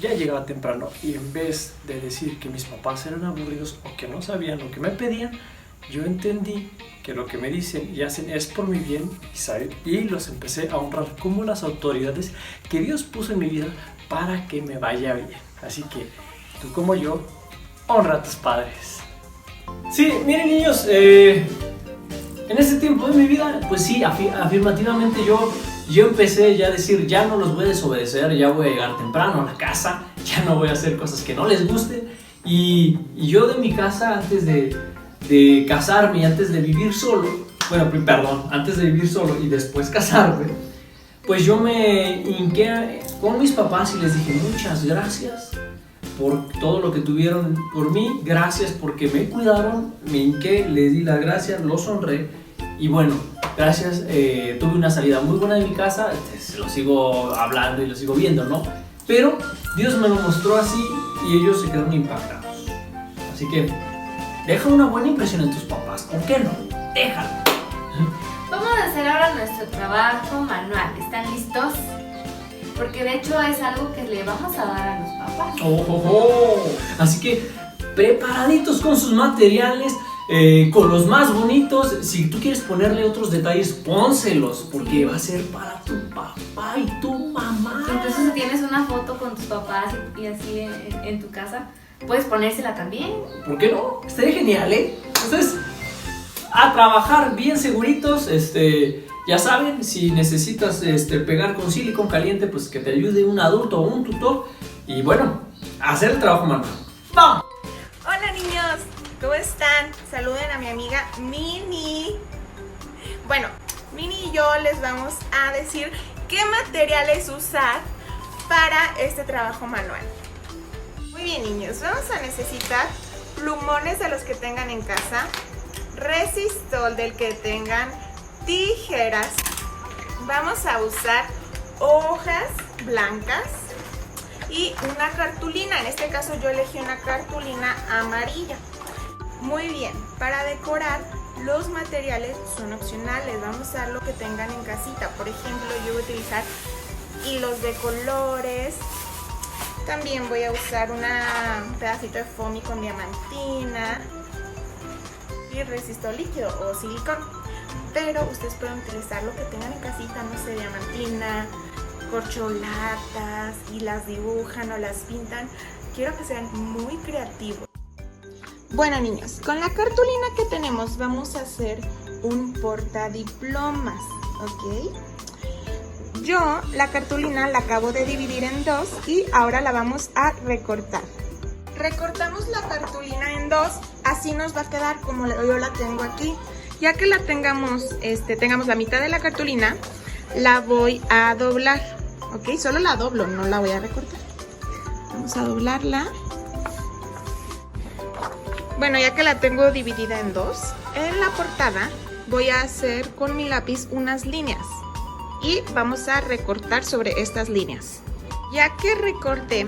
ya llegaba temprano. Y en vez de decir que mis papás eran aburridos o que no sabían lo que me pedían, yo entendí que lo que me dicen y hacen es por mi bien y los empecé a honrar como las autoridades que Dios puso en mi vida para que me vaya bien. Así que tú como yo, honra a tus padres. Sí, miren, niños, en este tiempo de mi vida, pues sí, afirmativamente yo empecé ya a decir, ya no los voy a desobedecer, ya voy a llegar temprano a la casa, ya no voy a hacer cosas que no les gusten. Y yo de mi casa, antes de casarme y antes de vivir solo, antes de vivir solo y después casarme, pues yo me hinqué con mis papás y les dije muchas gracias por todo lo que tuvieron por mí, gracias porque me cuidaron, me hinqué, les di las gracias, los honré y bueno, gracias, tuve una salida muy buena de mi casa, se lo sigo hablando y lo sigo viendo, ¿no? Pero Dios me lo mostró así y ellos se quedaron impactados. Así que deja una buena impresión en tus papás, ¿por qué no? Déjalo. Vamos a hacer ahora nuestro trabajo manual. ¿Están listos? Porque de hecho es algo que le vamos a dar a los papás. Así que preparaditos con sus materiales, con los más bonitos. Si tú quieres ponerle otros detalles, pónselos, porque va a ser para tu papá y tu mamá. Entonces con tus papás y así en tu casa, puedes ponérsela también. ¿Por qué no? Estaría genial, ¿eh? Entonces, a trabajar bien seguritos, ya saben, si necesitas pegar con silicón caliente, pues que te ayude un adulto o un tutor. Y bueno, a hacer el trabajo manual. ¡Vamos! Hola niños, ¿cómo están? Saluden a mi amiga Mini. Bueno, Mini y yo les vamos a decir qué materiales usar para este trabajo manual. Muy bien niños, vamos a necesitar plumones de los que tengan en casa, resistol del que tengan, tijeras, vamos a usar hojas blancas y una cartulina. En este caso yo elegí una cartulina amarilla. Muy bien, para decorar los materiales son opcionales, vamos a usar lo que tengan en casita. Por ejemplo, yo voy a utilizar hilos de colores, también voy a usar un pedacito de foamy con diamantina y resistol líquido o silicón. Pero ustedes pueden utilizar lo que tengan en casita, no sé, diamantina, corcholatas, y las dibujan o las pintan. Quiero que sean muy creativos. Bueno niños, con la cartulina que tenemos vamos a hacer un portadiplomas, ¿ok? Yo la cartulina la acabo de dividir en dos y ahora la vamos a recortar. Recortamos la cartulina en dos, así nos va a quedar como yo la tengo aquí. Ya que la tengamos la mitad de la cartulina, la voy a doblar, ¿ok? Solo la doblo, no la voy a recortar. Vamos a doblarla. Bueno, ya que la tengo dividida en dos, en la portada voy a hacer con mi lápiz unas líneas y vamos a recortar sobre estas líneas. Ya que recorté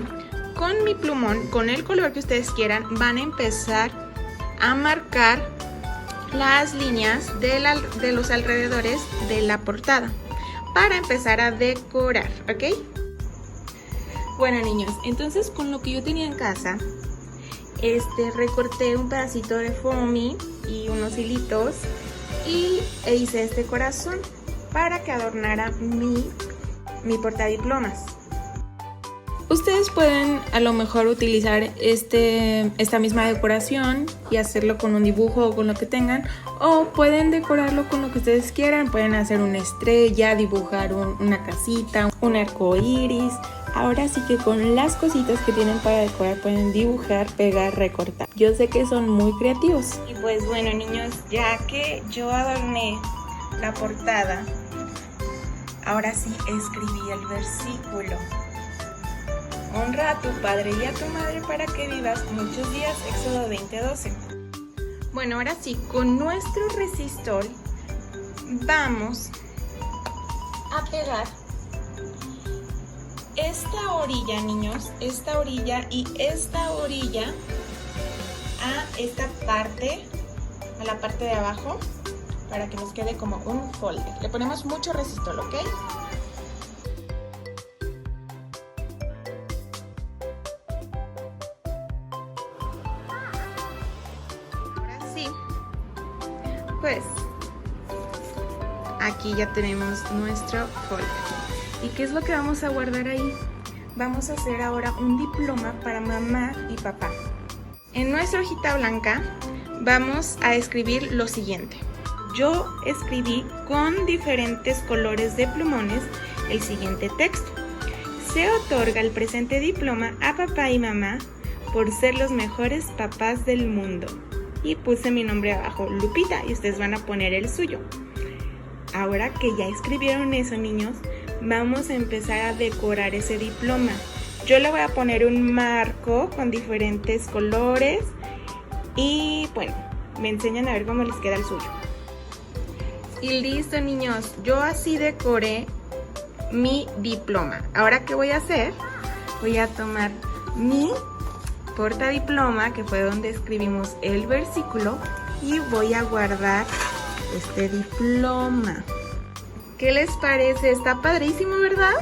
con mi plumón, con el color que ustedes quieran, van a empezar a marcar las líneas de los alrededores de la portada para empezar a decorar, ¿ok? Bueno niños, entonces con lo que yo tenía en casa, recorté un pedacito de foamy y unos hilitos e hice este corazón para que adornara mi portadiplomas. Ustedes pueden a lo mejor utilizar esta misma decoración y hacerlo con un dibujo o con lo que tengan, o pueden decorarlo con lo que ustedes quieran. Pueden hacer una estrella, dibujar una casita, un arco iris. Ahora sí que con las cositas que tienen para decorar pueden dibujar, pegar, recortar. Yo sé que son muy creativos. Y pues bueno niños, ya que yo adorné la portada, ahora sí escribí el versículo. Honra a tu padre y a tu madre para que vivas muchos días, Éxodo 20:12. Bueno, ahora sí, con nuestro resistol vamos a pegar esta orilla, niños, esta orilla y esta orilla a esta parte, a la parte de abajo, para que nos quede como un folder. Le ponemos mucho resistol, ¿ok? Pues aquí ya tenemos nuestro folder. ¿Y qué es lo que vamos a guardar ahí? Vamos a hacer ahora un diploma para mamá y papá. En nuestra hojita blanca vamos a escribir lo siguiente. Yo escribí con diferentes colores de plumones el siguiente texto. Se otorga el presente diploma a papá y mamá por ser los mejores papás del mundo. Y puse mi nombre abajo, Lupita, y ustedes van a poner el suyo. Ahora que ya escribieron eso, niños, vamos a empezar a decorar ese diploma. Yo le voy a poner un marco con diferentes colores y bueno, me enseñan a ver cómo les queda el suyo. Y listo, niños, yo así decoré mi diploma. Ahora, ¿qué voy a hacer? Voy a tomar mi portadiploma, que fue donde escribimos el versículo, y voy a guardar este diploma. ¿Qué les parece? Está padrísimo, ¿verdad?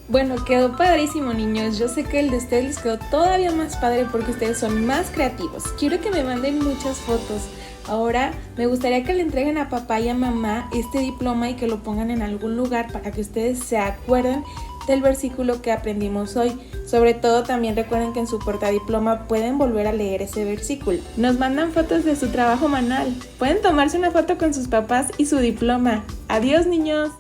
Bueno, quedó padrísimo, niños. Yo sé que el de ustedes les quedó todavía más padre porque ustedes son más creativos. Quiero que me manden muchas fotos Ahora me gustaría que le entreguen a papá y a mamá este diploma y que lo pongan en algún lugar para que ustedes se acuerden del versículo que aprendimos hoy. Sobre todo también recuerden que en su portadiploma pueden volver a leer ese versículo. Nos mandan fotos de su trabajo manual. Pueden tomarse una foto con sus papás y su diploma. Adiós, niños.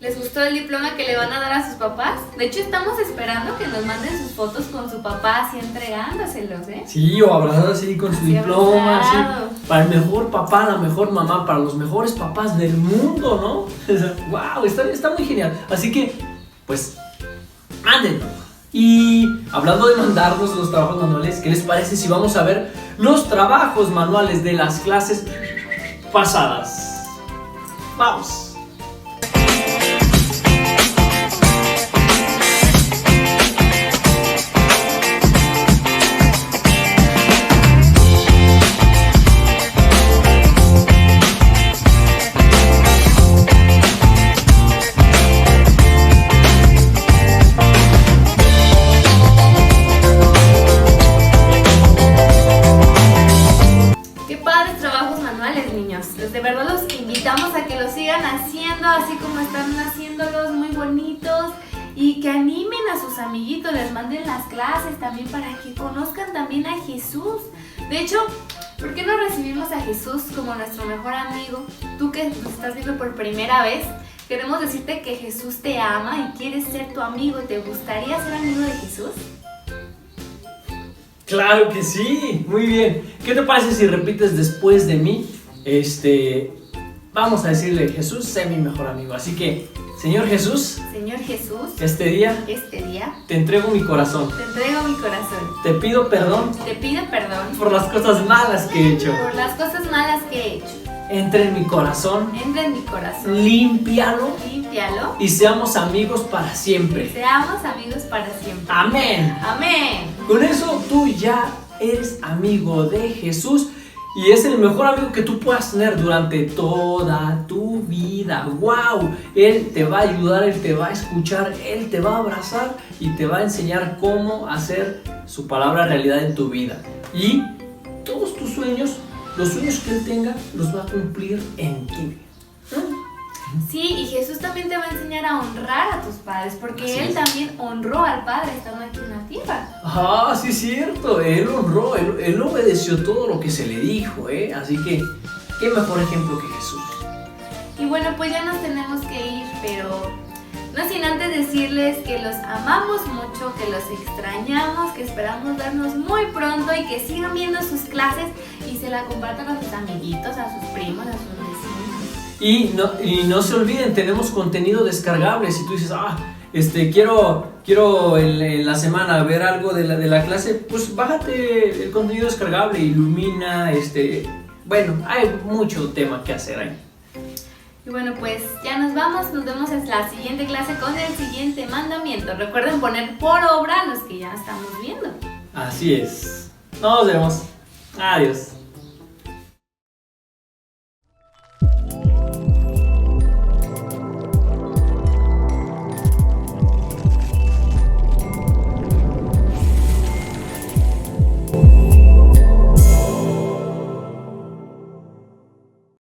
¿Les gustó el diploma que le van a dar a sus papás? De hecho, estamos esperando que nos manden sus fotos con su papá así entregándoselos, ¿eh? Sí, o abrazado así con su Así diploma, abrazado. así, para el mejor papá, la mejor mamá, para los mejores papás del mundo, ¿no? ¡Wow! Está muy genial. Así que, pues, mándenlo. Y hablando de mandarnos los trabajos manuales, ¿qué les parece si vamos a ver los trabajos manuales de las clases pasadas? ¡Vamos! De verdad los invitamos a que los sigan haciendo así como están haciéndolos, muy bonitos, y que animen a sus amiguitos, les manden las clases también para que conozcan también a Jesús. De hecho, ¿por qué no recibimos a Jesús como nuestro mejor amigo? Tú que nos estás viendo por primera vez, queremos decirte que Jesús te ama y quiere ser tu amigo. ¿Te gustaría ser amigo de Jesús? ¡Claro que sí! Muy bien. ¿Qué te parece si repites después de mí? Vamos a decirle: Jesús, sé mi mejor amigo. Así que, Señor Jesús, este día te entrego mi corazón. Te entrego mi corazón. Te pido perdón por las cosas malas que he hecho. Entra en mi corazón. Límpialo. Y seamos amigos para siempre. Amén. Con eso tú ya eres amigo de Jesús. Y es el mejor amigo que tú puedas tener durante toda tu vida. ¡Wow! Él te va a ayudar, Él te va a escuchar, Él te va a abrazar y te va a enseñar cómo hacer su palabra realidad en tu vida. Y todos tus sueños, los sueños que Él tenga, los va a cumplir en ti. Sí, y Jesús también te va a enseñar a honrar a tus padres, porque Él también honró al Padre estando aquí en la tierra. Ah, sí es cierto, Él honró, él obedeció todo lo que se le dijo, ¿eh? Así que, ¿qué mejor ejemplo que Jesús? Y bueno, pues ya nos tenemos que ir, pero no sin antes decirles que los amamos mucho, que los extrañamos, que esperamos vernos muy pronto y que sigan viendo sus clases y se la compartan a sus amiguitos, a sus primos, a sus vecinos. Y no se olviden, tenemos contenido descargable. Si tú dices, quiero en la semana ver algo de la clase, pues bájate el contenido descargable, Ilumina, bueno, hay mucho tema que hacer ahí. Y bueno, pues ya nos vamos en la siguiente clase con el siguiente mandamiento. Recuerden poner por obra los que ya estamos viendo. Así es. Nos vemos. Adiós.